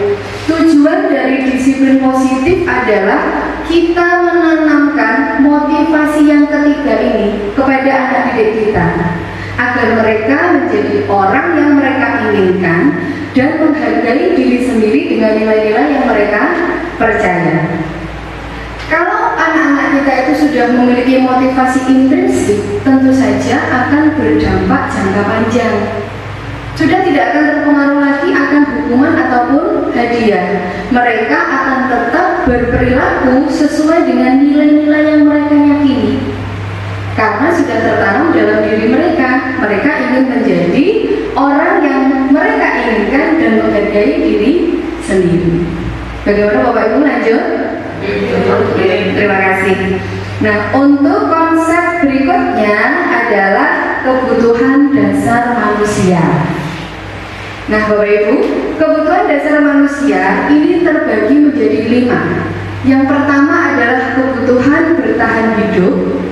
tujuan dari disiplin positif adalah kita menanamkan motivasi yang ketiga ini kepada anak didik kita, agar mereka menjadi orang yang mereka inginkan dan menghargai diri sendiri dengan nilai-nilai yang mereka percaya. Kalau anak-anak kita itu sudah memiliki motivasi intrinsik, tentu saja akan berdampak jangka panjang. Sudah tidak akan terpengaruh lagi akan hukuman ataupun hadiah. Mereka akan tetap berperilaku sesuai dengan nilai-nilai yang mereka yakini, karena sudah tertanam dalam diri mereka. Mereka ingin menjadi orang yang mereka inginkan dan menghargai diri sendiri. Bagaimana Bapak Ibu, lanjut? Terima kasih. Nah, untuk konsep berikutnya adalah kebutuhan dasar manusia. Nah, Bapak Ibu, kebutuhan dasar manusia ini terbagi menjadi 5. Yang pertama adalah kebutuhan bertahan hidup.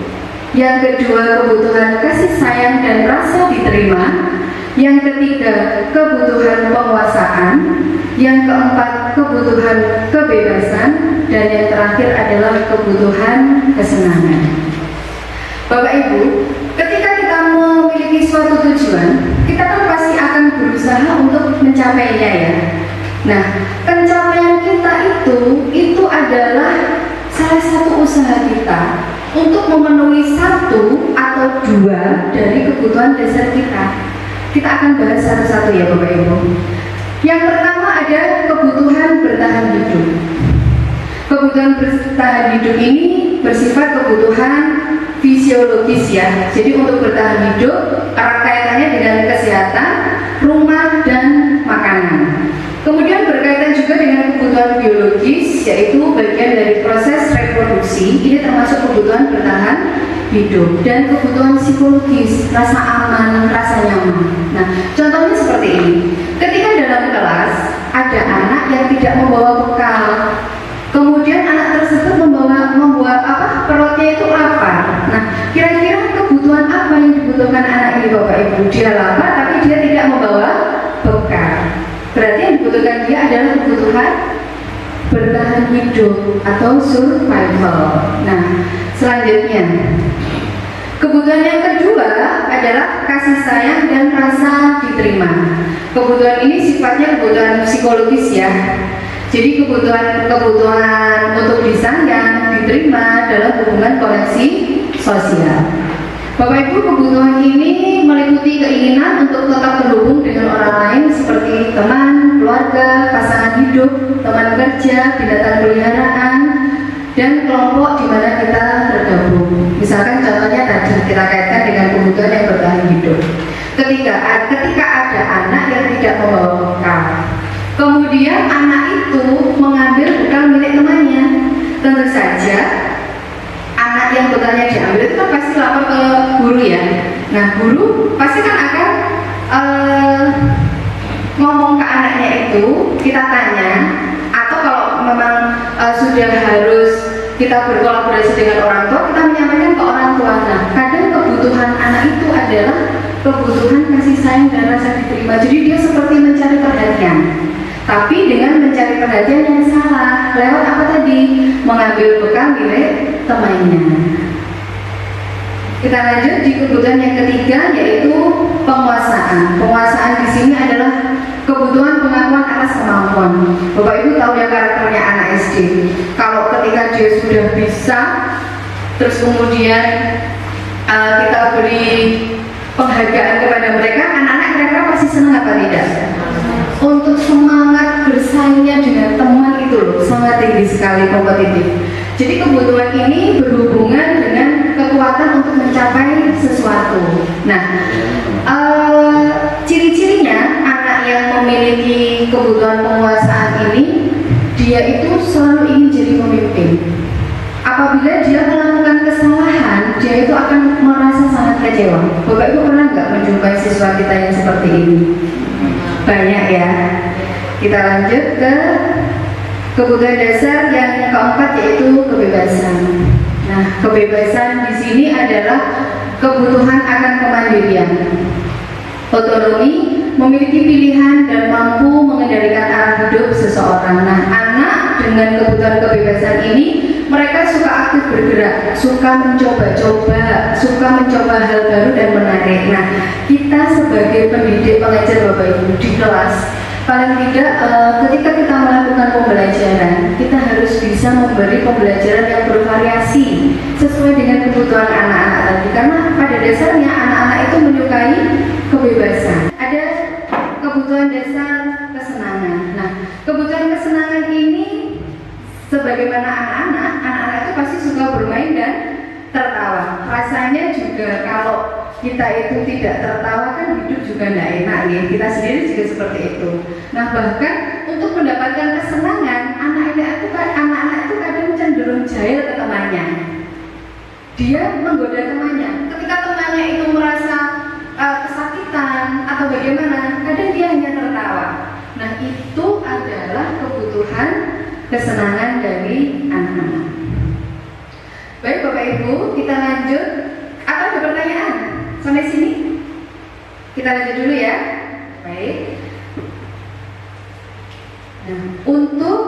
Yang kedua, kebutuhan kasih sayang dan rasa diterima. Yang ketiga, kebutuhan penguasaan. Yang keempat, kebutuhan kebebasan. Dan yang terakhir adalah kebutuhan kesenangan. Bapak Ibu, ketika kita memiliki suatu tujuan, kita kan pasti akan berusaha untuk mencapainya ya. Nah, pencapaian kita itu adalah salah satu usaha kita untuk memenuhi 1 atau 2 dari kebutuhan dasar kita. Kita akan bahas satu-satu ya Bapak Ibu. Yang pertama ada kebutuhan bertahan hidup. Kebutuhan bertahan hidup ini bersifat kebutuhan fisiologis ya. Jadi untuk bertahan hidup erat kaitannya dengan kesehatan, rumah, dan makanan. Kemudian berkaitan juga dengan kebutuhan biologis, yaitu bagian dari proses reproduksi. Ini termasuk kebutuhan bertahan hidup. Dan kebutuhan psikologis, rasa aman, rasa nyaman. Nah, contohnya seperti ini. Ketika dalam kelas ada anak yang tidak membawa bekal, kemudian anak tersebut membuat perutnya itu lapar. Nah, kira-kira kebutuhan apa yang dibutuhkan anak ini Bapak Ibu? Dia lapar tapi kebutuhan bertahan hidup atau survival. Nah, selanjutnya kebutuhan yang kedua adalah kasih sayang dan rasa diterima. Kebutuhan ini sifatnya kebutuhan psikologis ya. Jadi kebutuhan untuk disayang, diterima dalam hubungan koneksi sosial. Bapak Ibu, kebutuhan ini meliputi keinginan untuk tetap terhubung dengan orang lain seperti teman, keluarga, pasangan hidup, teman kerja, binatang peliharaan, dan kelompok di mana kita tergabung. Misalkan contohnya tadi kita kaitkan dengan kebutuhan yang bertahan hidup. Ketika ada anak yang tidak membawa bekal, kemudian anak itu mengambil bekal milik temannya, tentu saja anak yang bekalnya diambil itu kan pasti lapor ke guru ya. Nah, guru pasti kan akan ngomong ke anaknya itu, kita tanya, atau kalau memang sudah harus kita berkolaborasi dengan orang tua, kita menyampaikan ke orang tua. Nah, kadang kebutuhan anak itu adalah kebutuhan kasih sayang dan rasa diterima. Jadi dia seperti mencari perhatian, tapi dengan mencari perhatian yang salah. Lewat apa tadi? Mengambil bekal milik temannya. Kita lanjut di kebutuhan yang ketiga, yaitu penguasaan. Penguasaan di sini adalah kebutuhan pengakuan atas kemampuan. Bapak Ibu tahu ya karakternya anak SD. Kalau ketika dia sudah bisa, terus kemudian kita beri penghargaan kepada mereka, anak-anak kira-kira pasti senang apa tidak? Untuk semangat bersaingnya dengan teman itu loh, sangat tinggi sekali, kompetitif. Jadi kebutuhan ini berhubungan dengan kekuatan untuk mencapai sesuatu. Nah, ciri-cirinya anak yang memiliki kebutuhan penguasaan ini, dia itu selalu ingin jadi pemimpin. Apabila dia melakukan kesalahan, dia itu akan merasa sangat kecewa. Bapak Ibu pernah nggak menjumpai siswa kita yang seperti ini? Banyak ya. Kita lanjut ke kebutuhan dasar yang keempat, yaitu kebebasan. Nah, kebebasan di sini adalah kebutuhan akan kemandirian, otonomi, memiliki pilihan dan mampu mengendalikan arah hidup seseorang. Nah, anak dengan kebutuhan kebebasan ini, mereka suka aktif bergerak, suka mencoba-coba, suka mencoba hal baru dan menarik. Nah, kita sebagai pendidik pengajar Bapak Ibu di kelas, paling tidak ketika kita melakukan pembelajaran, kita harus bisa memberi pembelajaran yang bervariasi sesuai dengan kebutuhan anak-anak tadi. Karena pada dasarnya anak-anak itu menyukai kebebasan. Ada kebutuhan dasar kesenangan. Nah, kebutuhan kesenangan ini sebagaimana anak-anak itu pasti suka bermain dan tertawa. Rasanya juga kalau kita itu tidak tertawa kan hidup juga tidak enak ya. Kita sendiri juga seperti itu. Nah, bahkan untuk mendapatkan kesenangan, anak-anak itu kadang cenderung jahil ke temannya. Dia menggoda temannya. Ketika temannya itu merasa kesakitan atau bagaimana, kadang dia hanya tertawa. Nah, itu adalah kebutuhan kesenangan dari anak-anak. Baik Bapak Ibu, kita lanjut. Atau ada pertanyaan sampai sini? Kita lanjut dulu ya. Baik. Nah, untuk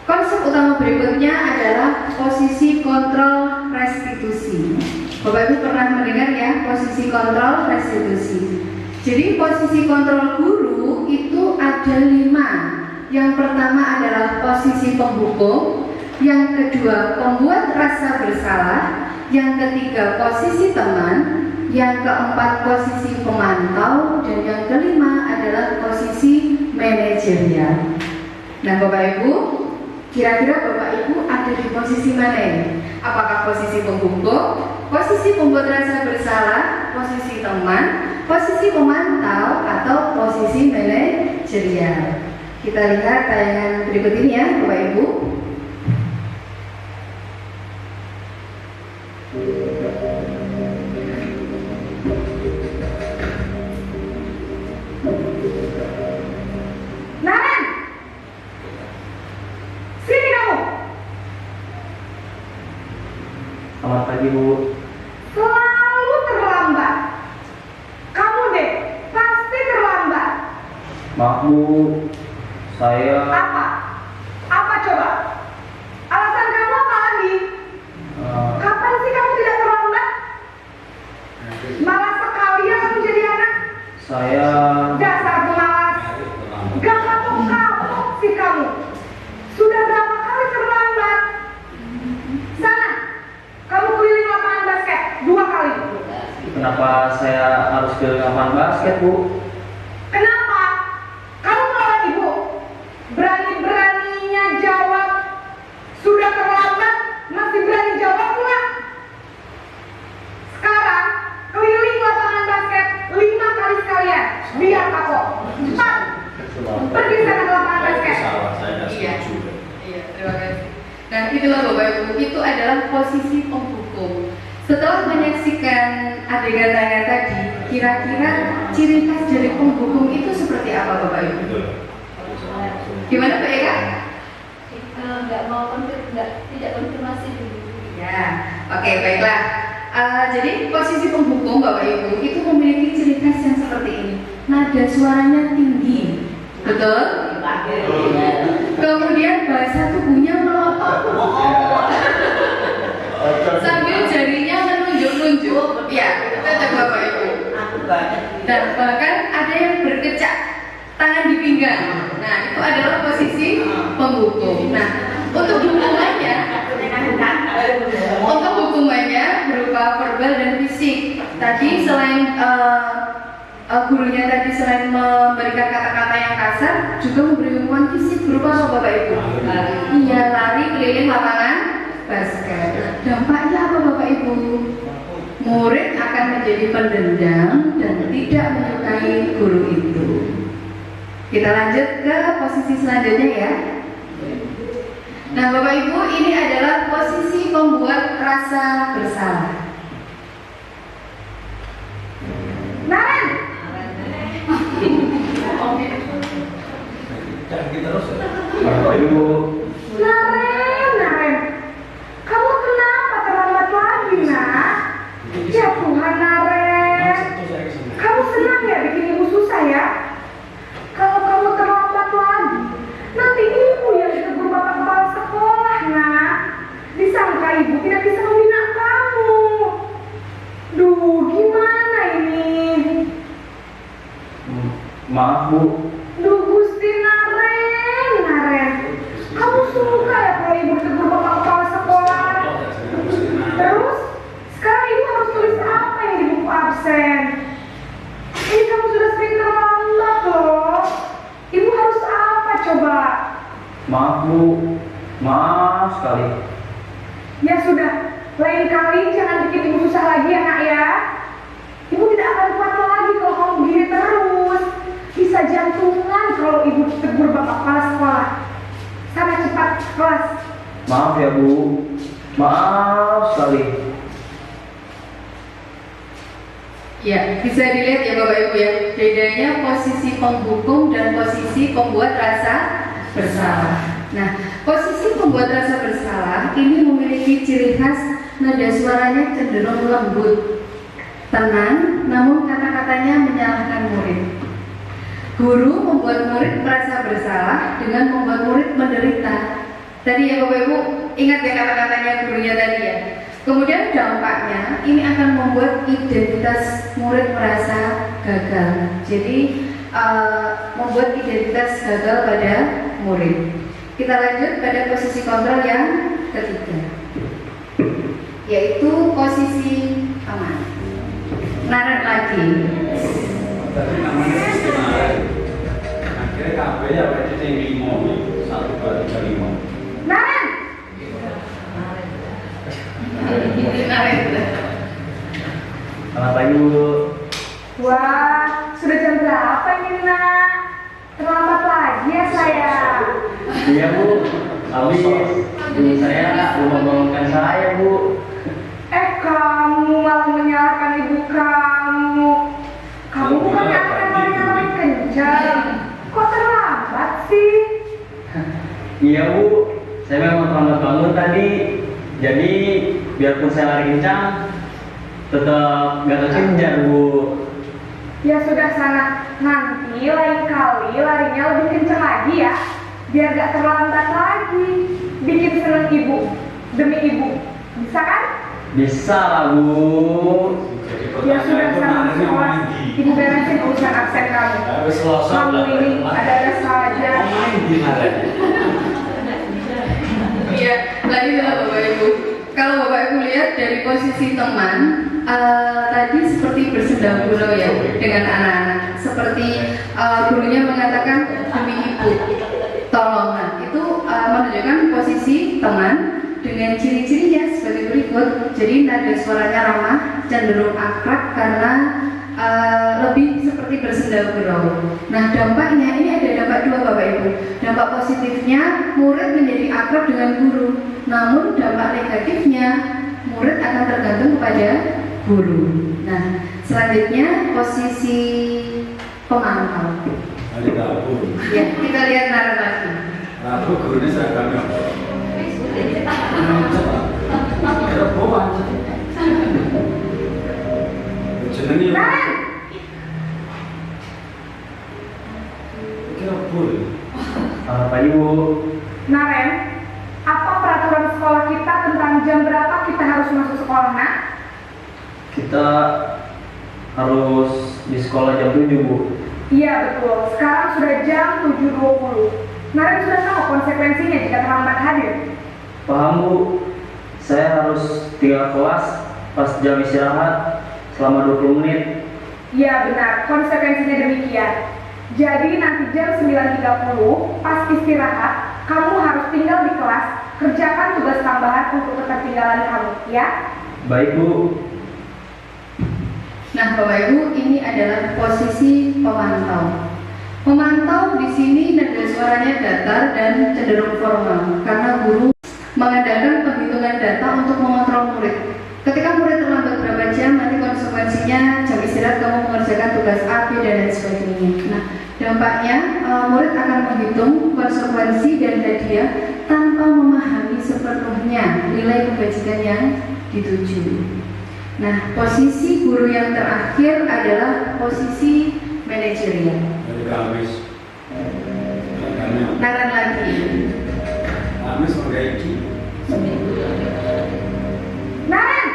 konsep utama berikutnya adalah posisi kontrol restitusi. Bapak Ibu pernah mendengar ya posisi kontrol restitusi. Jadi posisi kontrol guru itu ada 5. Yang pertama adalah posisi penghukum, yang kedua pembuat rasa bersalah, yang ketiga posisi teman, yang keempat posisi pemantau, dan yang kelima adalah posisi manajerial. Nah Bapak Ibu, kira-kira Bapak Ibu ada di posisi mana ini? Apakah posisi penghukum, posisi pembuat rasa bersalah, posisi teman, posisi pemantau, atau posisi manajerial? Kita lihat tayangan berikut ini ya Bapak Ibu. Naran, sini kamu. Selamat pagi Bu. Selalu terlambat. Kamu deh, pasti terlambat. Maaf Bu, saya Apa? Apa coba? Alasan kamu apa lagi? Kapan sih kamu tidak terlambat? Malas sekali ya kamu jadi anak. Saya Dasar pemalas. Gak kapok-kapok sih kamu. Sudah berapa kali terlambat? Sana, kamu keliling lapangan basket 2 kali. kenapa saya harus ke lapangan basket, Bu? Kenapa? Kamu melawan ibu. Berani-beraninya jawab. Sudah terlambat, masih berani jawab pula. Sekarang, keliling lapangan basket 5 kali sekalian. Biar kapok. Cepat. Pergi sana ke lapangan basket. Iya, terima kasih. Nah, itulah Bapak Ibu, itu adalah posisi penghukum. Setelah menyaksikan adegan tanya tadi, kira-kira ciri khas dari penghukum itu seperti apa Bapak Ibu? Gimana Pak Eka? Tidak konfirmasi dulu. Ya, oke, baiklah. Jadi posisi penghukum Bapak Ibu itu memiliki ciri khas yang seperti ini. Nada suaranya tinggi, betul? Kemudian bahasa tubuhnya melotot sambil jarinya menunjuk-nunjuk. Ya, itu Bapak Ibu. Dan bahkan ada yang berkecak tangan di pinggang. Nah, itu adalah posisi penghukum. Nah, untuk hukumannya berupa verbal dan fisik. Tadi selain gurunya tadi selain memberikan kata-kata yang kasar, juga memberi hukuman fisik berupa apa Bapak Ibu? Iya, lari keliling lapangan basket. Dampaknya apa Bapak Ibu? Murid akan menjadi pendendam dan tidak menyukai guru itu. Kita lanjut ke posisi selanjutnya ya. Nah Bapak Ibu, ini adalah posisi pembuat rasa bersalah. Naren! Ibu, Naren, kamu kenapa terlambat lagi nak? Ya Tuhan Naren, kamu senang ya bikin ibu susah ya? Kalau kamu terlambat lagi, nanti ibu yang ditegur bapak kepala sekolah nak. Disangka ibu tidak bisa membina kamu. Duh, gimana ini? maaf Bu. Duh Gusti Naren, kamu suka ya kalau ibu ditegur bapak kepala sekolah? Terus, sekarang ibu harus tulis apa yang di buku absen? Ini kamu sudah sering terlambat loh. Ibu harus apa coba? Maaf Bu, maaf sekali. Ya sudah, lain kali jangan bikin ibu susah lagi ya nak ya. Ibu tidak akan kuat lagi kalau kamu begini terus. Bisa jantungan kalau ibu ditegur bapak kepala sekolah. Sana cepat ke kelas. Maaf ya Bu, maaf sekali. Ya, bisa dilihat ya Bapak Ibu ya, bedanya posisi penghukum dan posisi pembuat rasa bersalah. Nah, posisi pembuat rasa bersalah ini memiliki ciri khas nada suaranya cenderung lembut, tenang, namun kata-katanya menyalahkan murid. Guru membuat murid merasa bersalah dengan membuat murid menderita. Tadi ya Bapak Ibu, ingat ya kata-katanya gurunya tadi ya. Kemudian dampaknya ini akan membuat identitas murid merasa gagal. Jadi membuat identitas gagal pada murid. Kita lanjut pada posisi kontrol yang ketiga, yaitu posisi aman. Naren lagi. Tapi namanya sistem Naren. Akhirnya KB ya berarti yang 5, 1, 2, 3, 5. Naren. Naren. Selamat pagi Bu. Wah, sudah jam berapa ini nak? Terlambat lagi ya saya. Iya Bu, habis ibu saya belum membangunkan saya Bu. Kamu malah menyalahkan ibu kamu. Kamu bukan anak yang paling kencang. Kok terlambat sih? Iya Bu, saya memang terlambat bangun tadi. Jadi biarpun saya lari kencang, tetap gak kekejar Bu. Ya sudah sana, nanti lain kali larinya lebih kencang lagi ya. biar gak terlambat lagi. Bikin seneng ibu, demi ibu. Bisa kan? Bisa lah Bu. Ya sudah, sekarang kelas. Ibu beresin urusan absen kamu. Kamu ini ada saja. Iya, tadi adalah Bapak Ibu. Kalau Bapak Ibu lihat dari posisi teman, tadi seperti bersenda gurau ya dengan anak-anak. Seperti gurunya mengatakan demi ibu, tolong. Nah, itu menunjukkan posisi teman dengan ciri-cirinya sebagai berikut. Jadi nada suaranya ramah, cenderung akrab karena lebih seperti bersenda gurau. Nah, dampaknya ini ada dampak dua Bapak Ibu. Dampak positifnya murid menjadi akrab dengan guru. Namun dampak negatifnya murid akan tergantung kepada guru. Nah, selanjutnya posisi pemantau. Ya, kita lihat nalar lagi. Lalu gurunya seragamnya. Jenenge Naren, kira boleh. Apa Ibu? Naren, apa peraturan sekolah kita tentang jam berapa kita harus masuk sekolah, nak? Kita harus di sekolah jam 7 Bu. Iya betul, sekarang sudah jam 7.20. Naren sudah tahu konsekuensinya jika terlambat hadir. Paham Bu? Saya harus tinggal kelas pas jam istirahat selama 20 menit. Iya benar, konsekuensinya demikian. Jadi nanti jam 9.30 pas istirahat, kamu harus tinggal di kelas, kerjakan tugas tambahan untuk ketertinggalan kamu, ya? Baik Bu. Nah, Bapak Ibu, ini adalah posisi pemantau. Pemantau di sini nada suaranya datar dan cenderung formal karena guru mengandalkan penghitungan data untuk mengontrol murid. Ketika murid terlambat berapa jam, nanti konsekuensinya jam istirahat kamu mengerjakan tugas A, B, dan lain sebagainya. Nah, dampaknya murid akan menghitung konsekuensi dan hadiah tanpa memahami sepenuhnya nilai kebajikan yang dituju. Nah, posisi guru yang terakhir adalah posisi manajerial. Dari Kamis. Naran lagi. Kamis memperbaiki. Naren!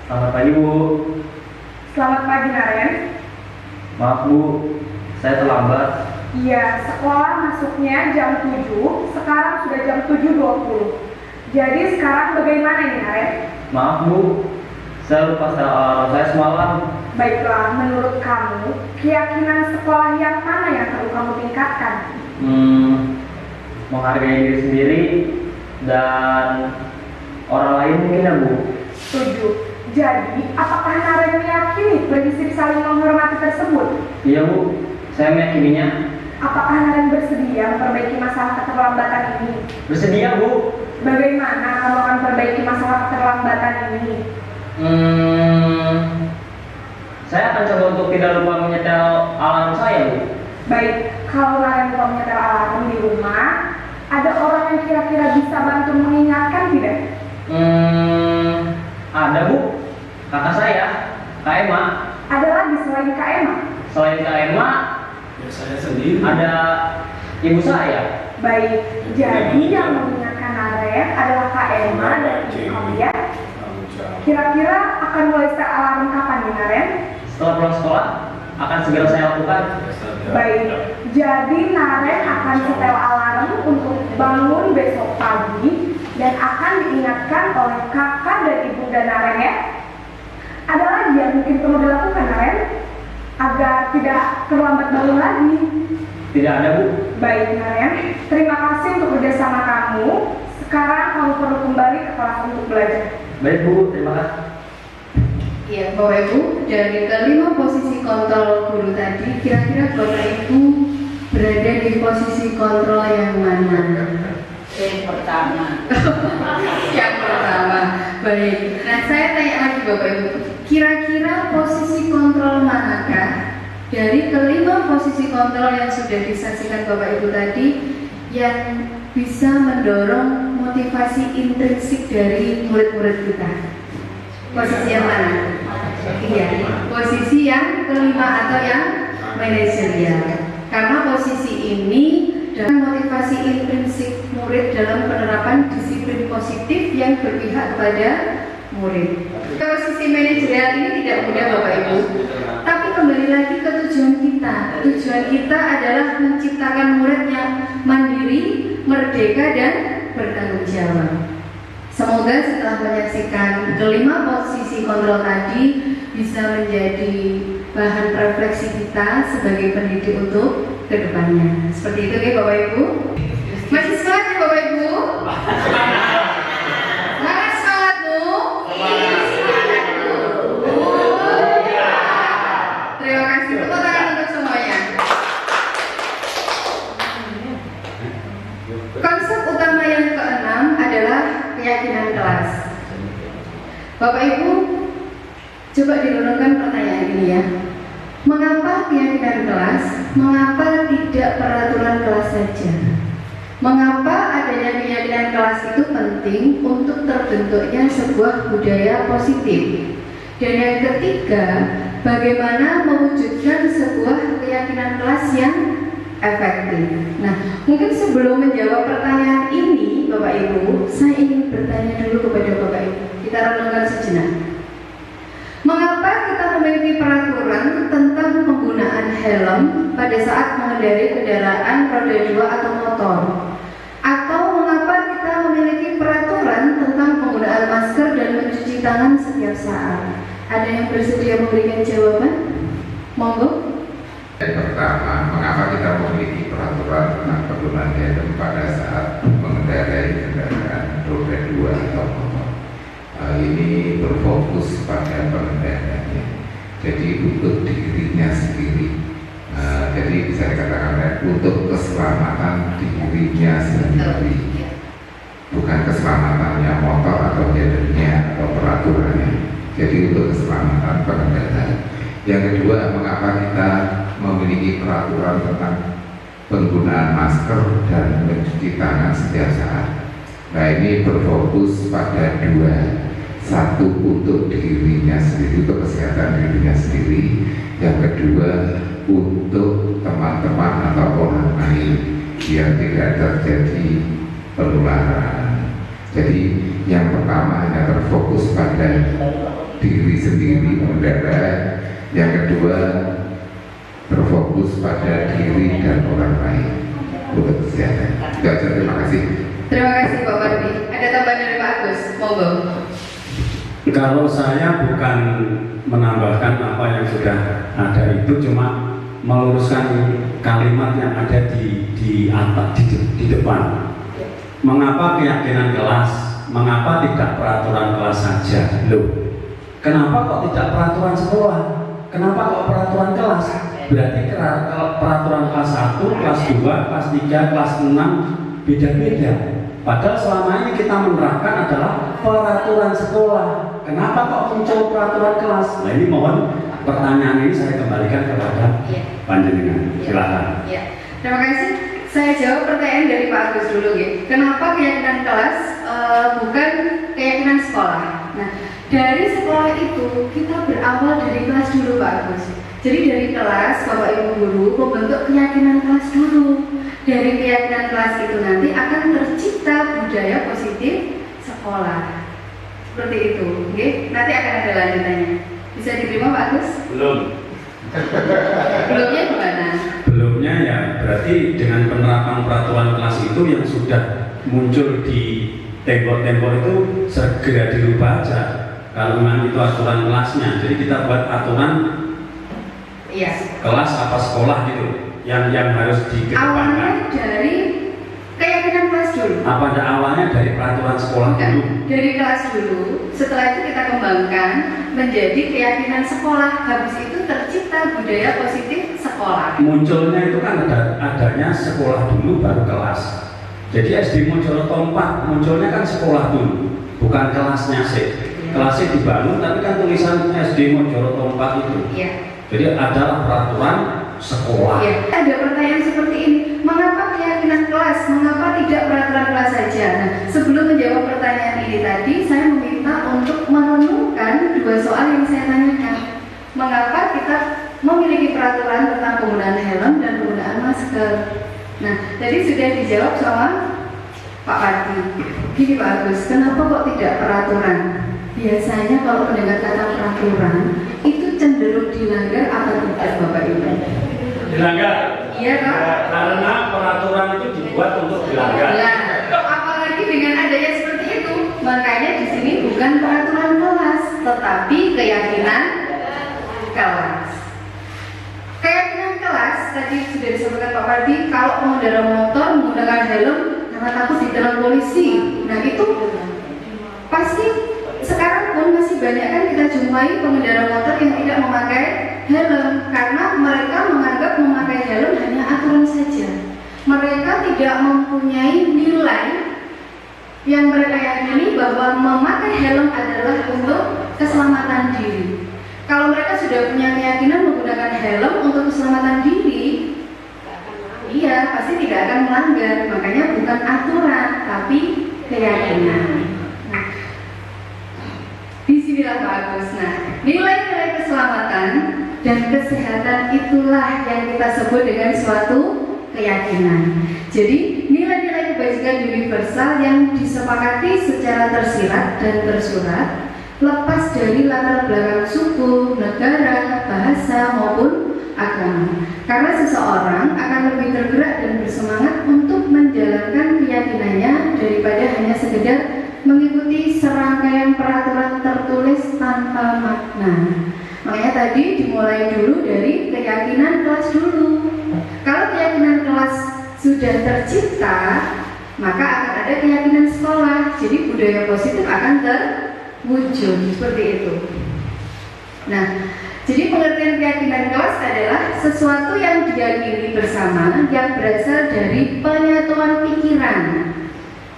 Selamat pagi Bu. Selamat pagi Naren. Maaf Bu, saya terlambat. Iya, sekolah masuknya jam 7, sekarang sudah jam 7.20. Jadi sekarang bagaimana nih Naren? Maaf Bu, saya lupa saya semalam. Baiklah, menurut kamu, keyakinan sekolah yang mana yang perlu kamu tingkatkan? Menghargai diri sendiri dan orang lain mungkin ya Bu. Setuju. Jadi, apakah Naren meyakini prinsip saling menghormati tersebut? Iya Bu, saya meyakininya. Apakah Naren bersedia memperbaiki masalah keterlambatan ini? Bersedia Bu. Bagaimana kamu akan perbaiki masalah keterlambatan ini? Saya akan coba untuk tidak lupa menyetel alarm saya Bu. Baik, kalau Naren lupa menyetel alarm di rumah, ada orang yang kira-kira bisa bantu mengingatkan tidak? Ada Bu, kakak saya, Kak Emma. Ada lagi selain Kak Emma? Selain Kak Emma, Ya saya sendiri. ada ibu saya. Baik, jadi yang mengingatkan Naren adalah Kak Emma dan ibu kamu ya. Kira-kira akan mulai setel alarm kapan nih Naren? Setelah pulang sekolah, akan segera saya lakukan. Baik, jadi Naren akan setel alarm untuk bangun besok pagi dan akan diingatkan oleh kakak dan ibunda Naren ya. Ada lagi yang mungkin perlu dilakukan Naren agar tidak terlambat bangun lagi? Tidak ada Bu. Baik Naren, terima kasih untuk kerjasama kamu. Sekarang kamu perlu kembali ke kelas untuk belajar. Baik Bu, terima kasih. Ya, Bapak Ibu, dari kelima posisi kontrol guru tadi, kira-kira Bapak Ibu berada di posisi kontrol yang mana? Yang pertama. Yang pertama. Baik. Nah, saya tanya lagi Bapak Ibu, kira-kira posisi kontrol manakah dari kelima posisi kontrol yang sudah disaksikan Bapak Ibu tadi yang bisa mendorong motivasi intrinsik dari murid-murid kita? Posisi yang mana? Iya, posisi yang kelima atau yang manajerial. Karena posisi ini dalam motivasi intrinsik murid dalam penerapan disiplin positif yang berpihak kepada murid. Posisi manajerial ini tidak mudah Bapak Ibu. Tapi kembali lagi ke tujuan kita. Tujuan kita adalah menciptakan murid yang mandiri, merdeka dan bertanggung jawab. Semoga setelah menyaksikan kelima posisi kontrol tadi bisa menjadi bahan refleksi kita sebagai pendidik untuk kedepannya. Seperti itu ya Bapak Ibu. Masih semangat ya Bapak Ibu? Semangat semangatmu? Terima kasih. Tepuk tangan untuk semuanya. Konsep utama yang keenam adalah keyakinan kelas. Bapak Ibu, coba direnungkan pertanyaan ini ya. Mengapa keyakinan kelas? Mengapa tidak peraturan kelas saja? Mengapa adanya keyakinan kelas itu penting untuk terbentuknya sebuah budaya positif? Dan yang ketiga, bagaimana mewujudkan sebuah keyakinan kelas yang efektif? Nah, mungkin sebelum menjawab pertanyaan ini, Bapak Ibu, saya ingin bertanya dulu kepada Bapak Ibu. Kita renungkan sejenak. Mengapa kita memiliki peraturan tentang penggunaan helm pada saat mengendarai kendaraan roda 2 atau motor? Atau mengapa kita memiliki peraturan tentang penggunaan masker dan mencuci tangan setiap saat? Ada yang bersedia memberikan jawaban? Monggo. Yang pertama, mengapa kita memiliki peraturan tentang penggunaan helm pada saat mengendarai kendaraan roda 2 atau motor? Ini berfokus pada pengendaranya, jadi untuk dirinya sendiri. Jadi bisa dikatakan untuk keselamatan dirinya sendiri, bukan keselamatannya motor atau helmnya atau peraturannya. Jadi untuk keselamatan pengendara. Yang kedua, mengapa kita memiliki peraturan tentang penggunaan masker dan mencuci tangan setiap saat? Nah, ini berfokus pada dua. Satu, untuk dirinya sendiri, untuk kesehatan dirinya sendiri. Yang kedua, untuk teman-teman atau orang lain yang tidak terjadi penularan. Jadi yang pertama hanya terfokus pada diri sendiri pengendara. Yang kedua, terfokus pada diri dan orang lain untuk kesehatan. Terima kasih. Terima kasih Pak Mardi. Ada tambahan dari Pak Agus? Monggo. Kalau saya bukan menambahkan apa yang sudah ada, itu cuma meluruskan kalimat yang ada di atas, di depan. Mengapa keyakinan kelas? Mengapa tidak peraturan kelas saja? Loh, kenapa kok tidak peraturan sekolah? Kenapa kok peraturan kelas? Berarti peraturan kelas 1, kelas 2, kelas 3, kelas 6 beda-beda. Padahal selama ini kita menerapkan adalah peraturan sekolah. Kenapa kok muncul peraturan kelas? Nah, ini mohon pertanyaan ini saya kembalikan kepada panjenengan. Silakan. Ya. Terima kasih. Saya jawab pertanyaan dari Pak Agus dulu ya. Kenapa keyakinan kelas bukan keyakinan sekolah? Nah, dari sekolah itu kita berawal dari kelas dulu Pak Agus. Jadi dari kelas Bapak Ibu guru membentuk keyakinan kelas dulu. Dari keyakinan kelas itu nanti akan tercipta budaya positif sekolah. Seperti itu, oke? Nanti akan ada lanjutannya. Bisa diterima Pak Agus? Belum. Belumnya gimana? Belumnya ya berarti dengan penerapan peraturan kelas itu yang sudah muncul di tembok-tembok itu segera dirubah aja. Kalau memang itu aturan kelasnya, jadi kita buat aturan kelas apa sekolah gitu yang harus dikedepankan. Awalnya dari keyakinan kelas dulu. Apa ada awalnya dari peraturan sekolah dulu? Dari kelas dulu. Setelah itu kita kembangkan menjadi keyakinan sekolah. Habis itu tercipta budaya positif sekolah. Munculnya itu kan adanya sekolah dulu baru kelas. Jadi SD Mojoroto 4 munculnya kan sekolah dulu, bukan kelasnya sih. Kelasnya dibangun tapi kan tulisan SD Mojoroto 4 itu. Iya. Jadi adalah peraturan sekolah. Iya. Ada pertanyaan seperti ini, mengapa keyakinan kelas? Mengapa tidak peraturan kelas saja? Nah, sebelum menjawab pertanyaan ini tadi, saya meminta untuk merenungkan dua soal yang saya tanyakan. Mengapa kita memiliki peraturan tentang penggunaan helm dan penggunaan masker. Nah, tadi sudah dijawab sama Pak Pati. Gini Pak Agus, kenapa kok tidak peraturan? Biasanya kalau mendengar kata peraturan itu cenderung dilanggar atau tidak Bapak Ibu? Dilanggar. Iya Pak? Karena peraturan itu dibuat untuk dilanggar. Nah, apalagi dengan adanya seperti itu, makanya di sini bukan peraturan kelas, tetapi keyakinan kelas. Keyakinan kelas tadi sudah disampaikan Pak Pardi, kalau pengendara motor menggunakan helm karena takut ditilang polisi. Nah itu pasti sekarang pun masih banyak kan kita jumpai pengendara motor yang tidak memakai helm karena mereka menganggap memakai helm hanya aturan saja. Mereka tidak mempunyai nilai yang mereka yakini bahwa memakai helm adalah untuk keselamatan diri. Kalau mereka sudah punya keyakinan menggunakan helm untuk keselamatan diri, iya pasti tidak akan melanggar. Makanya bukan aturan, tapi keyakinan. Nah, disinilah Pak Agus. Nah, nilai-nilai keselamatan dan kesehatan itulah yang kita sebut dengan suatu keyakinan. Jadi nilai-nilai kebajikan universal yang disepakati secara tersirat dan tersurat, lepas dari latar belakang suku, negara, bahasa maupun agama. Karena seseorang akan lebih tergerak dan bersemangat untuk menjalankan keyakinannya daripada hanya sekedar mengikuti serangkaian peraturan tertulis tanpa makna. Makanya tadi dimulai dulu dari keyakinan kelas dulu. Kalau keyakinan kelas sudah tercipta, maka akan ada keyakinan sekolah. Jadi budaya positif akan terwujud seperti itu. Nah, jadi pengertian keyakinan kelas adalah sesuatu yang diyakini bersama yang berasal dari penyatuan pikiran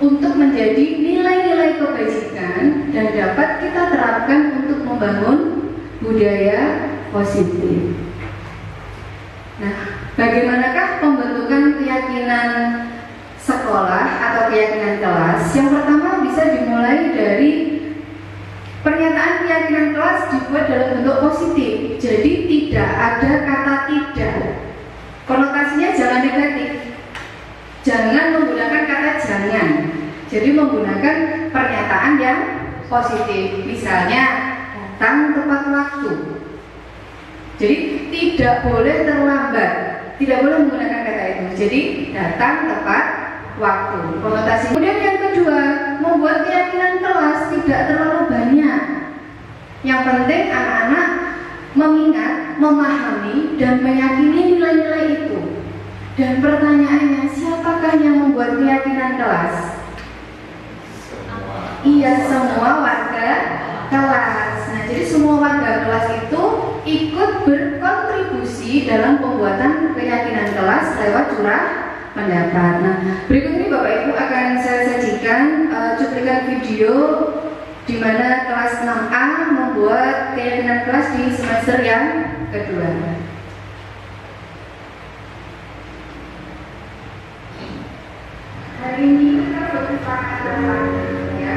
untuk menjadi nilai-nilai kebajikan dan dapat kita terapkan untuk membangun budaya positif. Nah, bagaimanakah pembentukan keyakinan sekolah atau keyakinan kelas? Yang pertama bisa dimulai dari pernyataan keyakinan kelas dibuat dalam bentuk positif. Jadi tidak ada kata tidak. Konotasinya jangan negatif. Jangan menggunakan kata jangan. Jadi menggunakan pernyataan yang positif. Misalnya datang tepat waktu. Jadi tidak boleh terlambat. Tidak boleh menggunakan kata itu. Jadi datang tepat waktu. Konotasi. Kemudian yang kedua, membuat keyakinan kelas tidak terlalu banyak. Yang penting anak-anak mengingat, memahami, dan meyakini nilai-nilai itu. Dan pertanyaannya, siapakah yang membuat keyakinan kelas? Iya, semua warga kelas. Nah, jadi semua warga kelas itu ikut berkontribusi dalam pembuatan keyakinan kelas lewat curah pendapat. Nah, berikut ini Bapak Ibu akan saya sajikan cuplikan video di mana kelas 6A membuat keyakinan kelas di semester yang kedua. Hari ini kita berbicara tentang ya,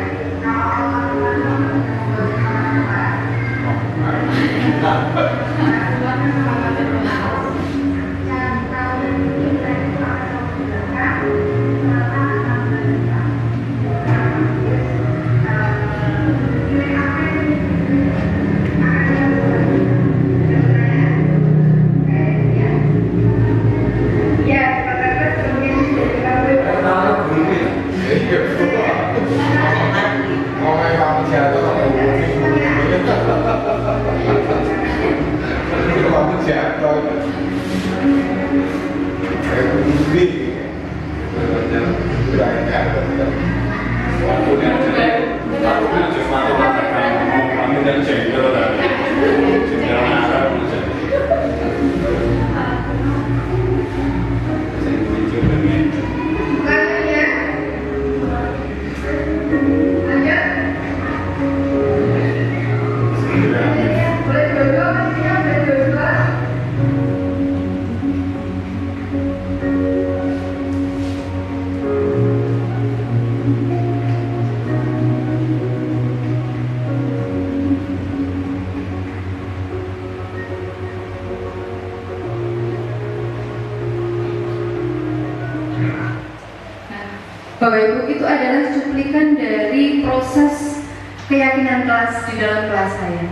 Bapak Ibu, itu adalah cuplikan dari proses keyakinan kelas di dalam kelas saya.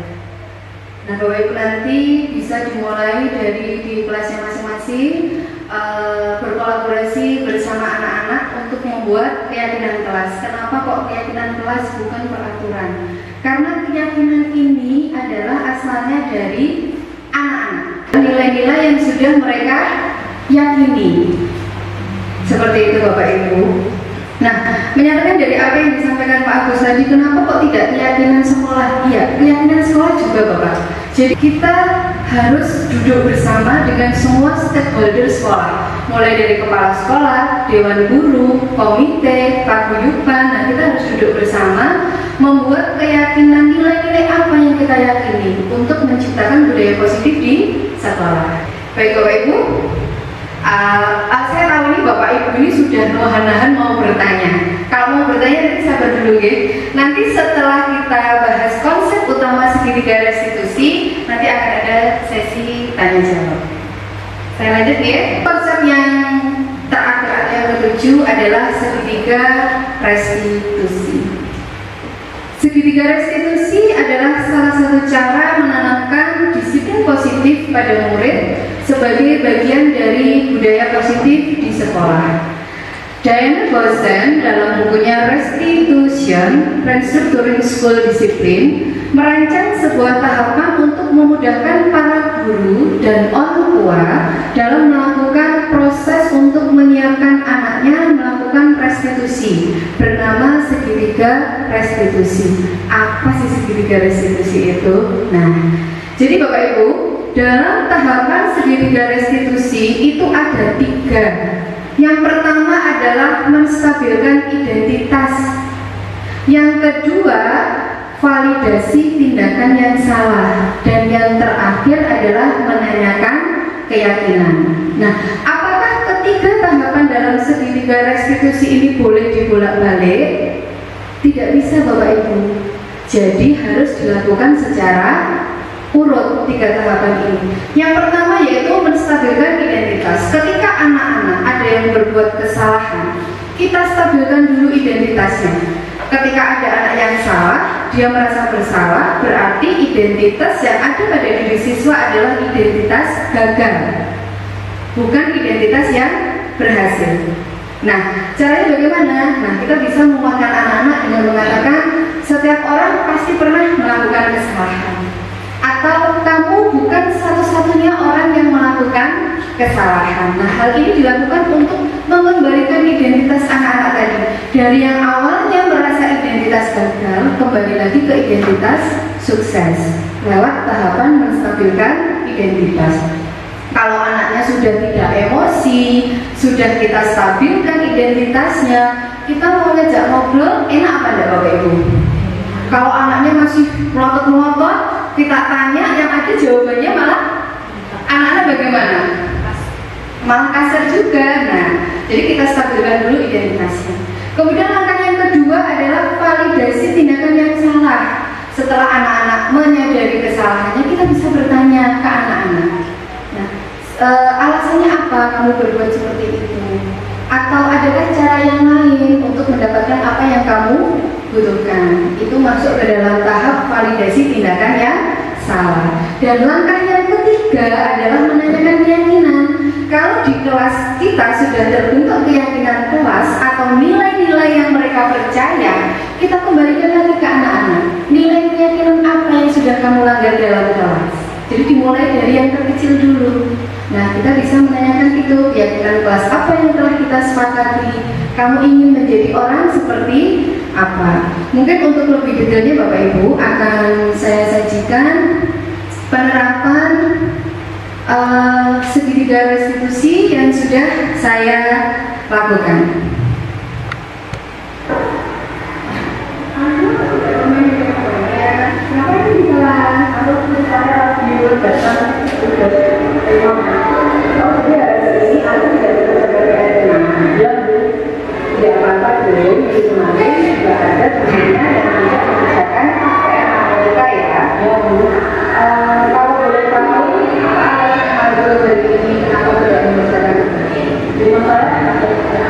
Nah, Bapak Ibu nanti bisa dimulai dari di kelasnya masing-masing, berkolaborasi bersama anak-anak untuk membuat keyakinan kelas. Kenapa kok keyakinan kelas bukan peraturan? Karena keyakinan ini adalah asalnya dari anak-anak, nilai-nilai yang sudah mereka yakini. Seperti itu Bapak Ibu. Nah, menyatakan dari apa yang disampaikan Pak Agus tadi, kenapa kok tidak keyakinan sekolah? Iya, keyakinan sekolah juga Bapak. Jadi kita harus duduk bersama dengan semua stakeholder sekolah, mulai dari kepala sekolah, dewan guru, komite, paguyuban. Nah, kita harus duduk bersama membuat keyakinan nilai-nilai apa yang kita yakini untuk menciptakan budaya positif di sekolah. Baik Bapak Ibu, saya tahu ini Bapak Ibu ini sudah nahan-nahan mau bertanya. Kalau mau bertanya nanti sabar dulu ya. Nanti setelah kita bahas konsep utama segitiga restitusi, nanti akan ada sesi tanya jawab. Saya lanjut ya. Konsep yang terakhir yang ketujuh adalah segitiga restitusi. Segitiga restitusi adalah salah satu cara menanamkan disiplin positif pada murid sebagai bagian dari budaya positif di sekolah. Diana Boston dalam bukunya Restitution, Restructuring School Discipline, merancang sebuah tahapan untuk memudahkan para guru dan orang tua dalam melakukan proses untuk menyiapkan anaknya melakukan restitusi, bernama segitiga restitusi. Apa sih segitiga restitusi itu? Nah, jadi Bapak Ibu, dalam tahapan segitiga restitusi itu ada 3. Yang pertama adalah menstabilkan identitas. Yang kedua, validasi tindakan yang salah. Dan yang terakhir adalah menanyakan keyakinan. Nah, apakah ketiga tahapan dalam segitiga restitusi ini boleh dibolak-balik? Tidak bisa Bapak Ibu. Jadi harus dilakukan secara urut 3 tahapan ini. Yang pertama yaitu menstabilkan identitas. Ketika anak-anak ada yang berbuat kesalahan, kita stabilkan dulu identitasnya. Ketika ada anak yang salah, dia merasa bersalah, berarti identitas yang ada pada diri siswa adalah identitas gagal, bukan identitas yang berhasil. Nah, caranya bagaimana? Nah, kita bisa menguatkan anak-anak dengan mengatakan setiap orang pasti pernah melakukan kesalahan. Atau kamu bukan satu-satunya orang yang melakukan kesalahan. Nah, hal ini dilakukan untuk mengembalikan identitas anak-anak tadi. Dari yang awalnya merasa identitas gagal, kembali lagi ke identitas sukses lewat tahapan menstabilkan identitas. Kalau anaknya sudah tidak emosi, sudah kita stabilkan identitasnya, kita mau ngajak ngobrol, enak apa enggak Bapak Ibu? Kalau anaknya masih melotot-melotot, kita tanya, yang ada jawabannya malah anak-anak bagaimana? Malah kasar juga. Nah, jadi kita stabilkan dulu identitasnya. Kemudian langkah yang kedua adalah validasi tindakan yang salah. Setelah anak-anak menyadari kesalahannya, kita bisa bertanya ke anak-anak. Nah, alasannya apa kamu berbuat seperti itu? Atau adakah cara yang lain untuk mendapatkan apa yang kamu butuhkan? Itu masuk ke dalam tahap validasi tindakan yang salah. Dan langkah yang ketiga adalah menanyakan keyakinan. Kalau di kelas kita sudah terbentuk keyakinan kelas atau nilai-nilai yang mereka percaya, kita kembalikan lagi ke anak-anak. Nilai keyakinan apa yang sudah kamu langgar dalam kelas? Jadi dimulai dari yang terkecil dulu. Nah, kita bisa menanyakan itu, keyakinan kelas apa yang telah kita sepakati. Kamu ingin menjadi orang seperti apa? Mungkin untuk lebih detailnya Bapak Ibu akan saya sajikan penerapan segitiga restitusi yang sudah saya lakukan.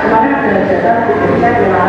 Kemarin ada jadwal di Indonesia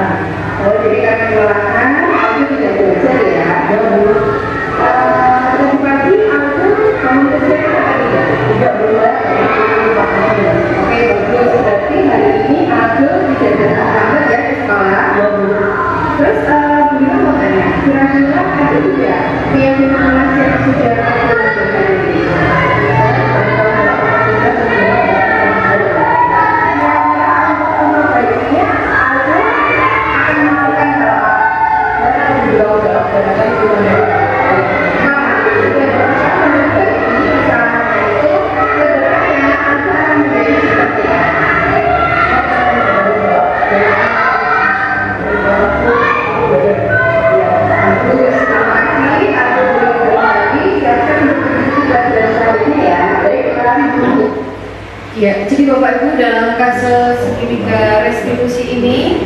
Bapak Ibu, dalam kasus segitiga restitusi ini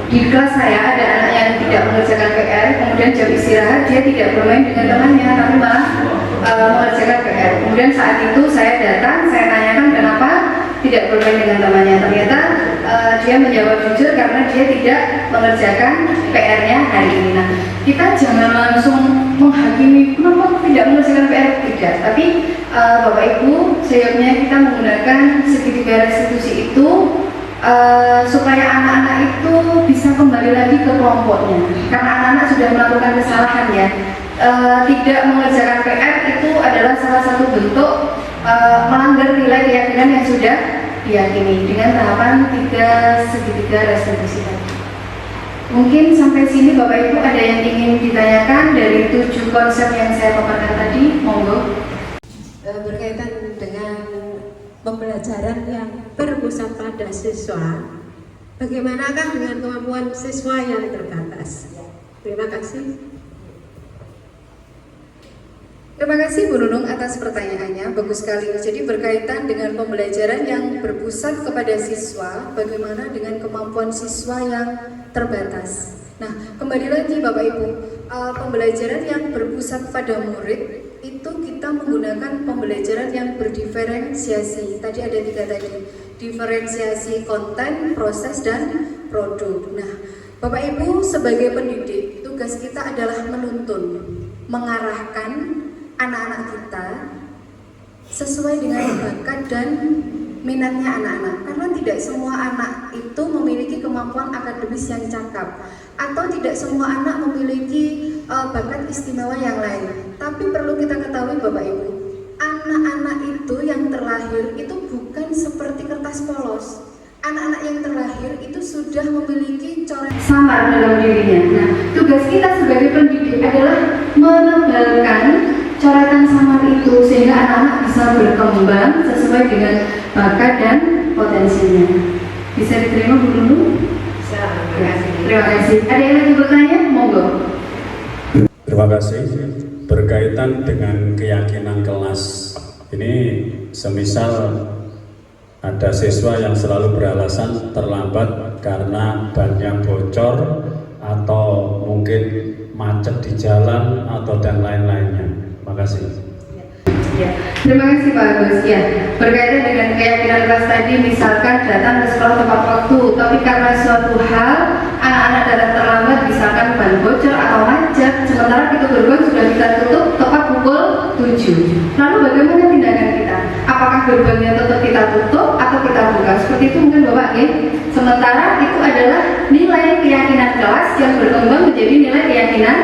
di kelas saya ada anak yang tidak mengerjakan PR, kemudian jam istirahat dia tidak bermain dengan temannya tapi malah mengerjakan PR. Kemudian saat itu saya datang, saya tanyakan kenapa tidak bermain dengan temannya. Ternyata dia menjawab jujur karena dia tidak mengerjakan PR-nya hari ini. Nah, kita jangan langsung menghakimi kenapa tidak mengerjakan PR, tidak. Tapi Bapak Ibu, seyogyanya kita menggunakan segitiga restitusi itu supaya anak-anak itu bisa kembali lagi ke kelompoknya. Karena anak-anak sudah melakukan kesalahan ya. Tidak mengerjakan PR itu adalah salah satu bentuk melanggar nilai keyakinan yang sudah diyakini dengan tahapan 3 segitiga restitusi tadi. Mungkin sampai sini Bapak Ibu ada yang ingin ditanyakan dari 7 konsep yang saya paparkan tadi, monggo. Berkaitan dengan pembelajaran yang berpusat pada siswa, bagaimanakah dengan kemampuan siswa yang terbatas? Terima kasih. Terima kasih Bu Nunung atas pertanyaannya, bagus sekali. Jadi berkaitan dengan pembelajaran yang berpusat kepada siswa, bagaimana dengan kemampuan siswa yang terbatas. Nah, kembali lagi Bapak Ibu, pembelajaran yang berpusat pada murid itu kita menggunakan pembelajaran yang berdiferensiasi. Tadi ada 3 tadi, diferensiasi konten, proses, dan produk. Nah, Bapak Ibu sebagai pendidik, tugas kita adalah menuntun, mengarahkan anak-anak kita sesuai dengan bakat dan minatnya anak-anak. Karena tidak semua anak itu memiliki kemampuan akademis yang cakap, atau tidak semua anak memiliki bakat istimewa yang lain. Tapi perlu kita ketahui Bapak Ibu, anak-anak itu yang terlahir itu bukan seperti kertas polos. Anak-anak yang terlahir itu sudah memiliki coret samar dalam dirinya. Nah, tugas kita sebagai pendidik adalah menebalkan coretan samar itu sehingga anak-anak bisa berkembang sesuai dengan bakat dan potensinya. Bisa diterima Bu Lulu? Ya, terima kasih. Ada yang lagi bertanya? Monggo. Terima kasih. Berkaitan dengan keyakinan kelas, ini semisal ada siswa yang selalu beralasan terlambat karena bannya bocor atau mungkin macet di jalan atau dan lain-lainnya. Terima kasih. Ya, terima kasih Pak Agus. Ya, berkaitan dengan keyakinan kelas tadi, misalkan datang ke sekolah tepat waktu, tapi karena suatu hal anak-anak datang terlambat, misalkan ban bocor atau macet, sementara pintu gerbang sudah kita tutup tepat pukul 7. Lalu bagaimana tindakan kita? Apakah gerbangnya tetap kita tutup atau kita buka? Seperti itu mungkin Bapak ya. Sementara itu adalah nilai keyakinan kelas yang berkembang menjadi nilai keyakinan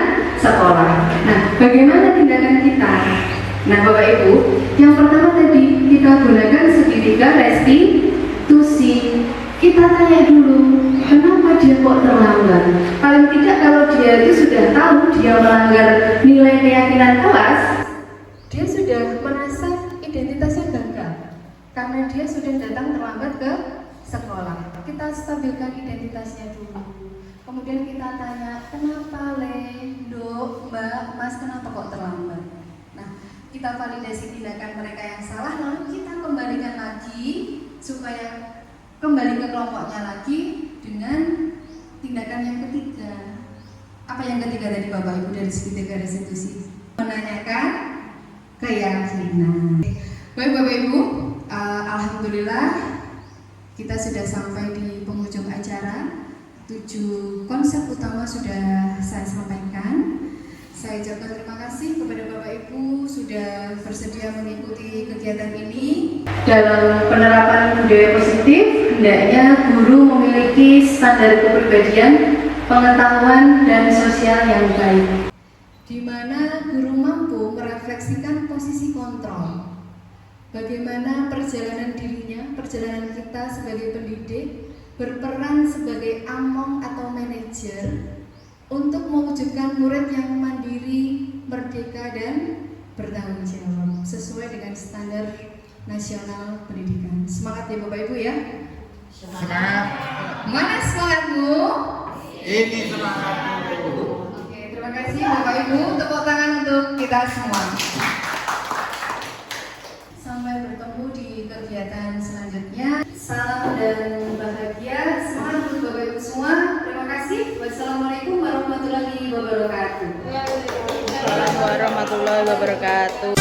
sekolah. Nah, bagaimana tindakan kita? Nah Bapak Ibu, yang pertama tadi kita gunakan segitiga restitusi. Kita tanya dulu, kenapa dia kok terlambat? Paling tidak kalau dia itu sudah tahu dia melanggar nilai keyakinan kelas, dia sudah merasa identitasnya gagal karena dia sudah datang terlambat ke sekolah. Kita stabilkan identitasnya dulu. Kemudian kita tanya, kenapa Dok, Mbak, Mas, kenapa kok terlambat? Nah, kita validasi tindakan mereka yang salah, lalu kita kembalikan lagi supaya kembali ke kelompoknya lagi dengan tindakan yang ketiga. Apa yang ketiga tadi Bapak Ibu dari segitiga restitusi? Menanyakan keyakinan. Baik Bapak Ibu, alhamdulillah kita sudah sampai di penghujung acara. 7 konsep utama sudah saya sampaikan. Saya ucapkan terima kasih kepada Bapak Ibu sudah bersedia mengikuti kegiatan ini. Dalam penerapan budaya positif, hendaknya guru memiliki standar kepribadian, pengetahuan, dan sosial yang baik, di mana guru mampu merefleksikan posisi kontrol. Bagaimana perjalanan dirinya, perjalanan kita sebagai pendidik, berperan sebagai among atau manajer untuk mewujudkan murid yang mandiri, merdeka, dan bertanggung jawab sesuai dengan standar nasional pendidikan. Semangat ya Bapak Ibu ya. Semangat. Mana semangatmu? Ini semangat. Oke, terima kasih Bapak Ibu. Tepuk tangan untuk kita semua. Sampai bertemu di kegiatan kegiatan selanjutnya. Salam dan bahagia, semangat untuk Bapak Ibu semua. Terima kasih. Wassalamualaikum warahmatullahi wabarakatuh. Waalaikumsalam warahmatullahi wabarakatuh.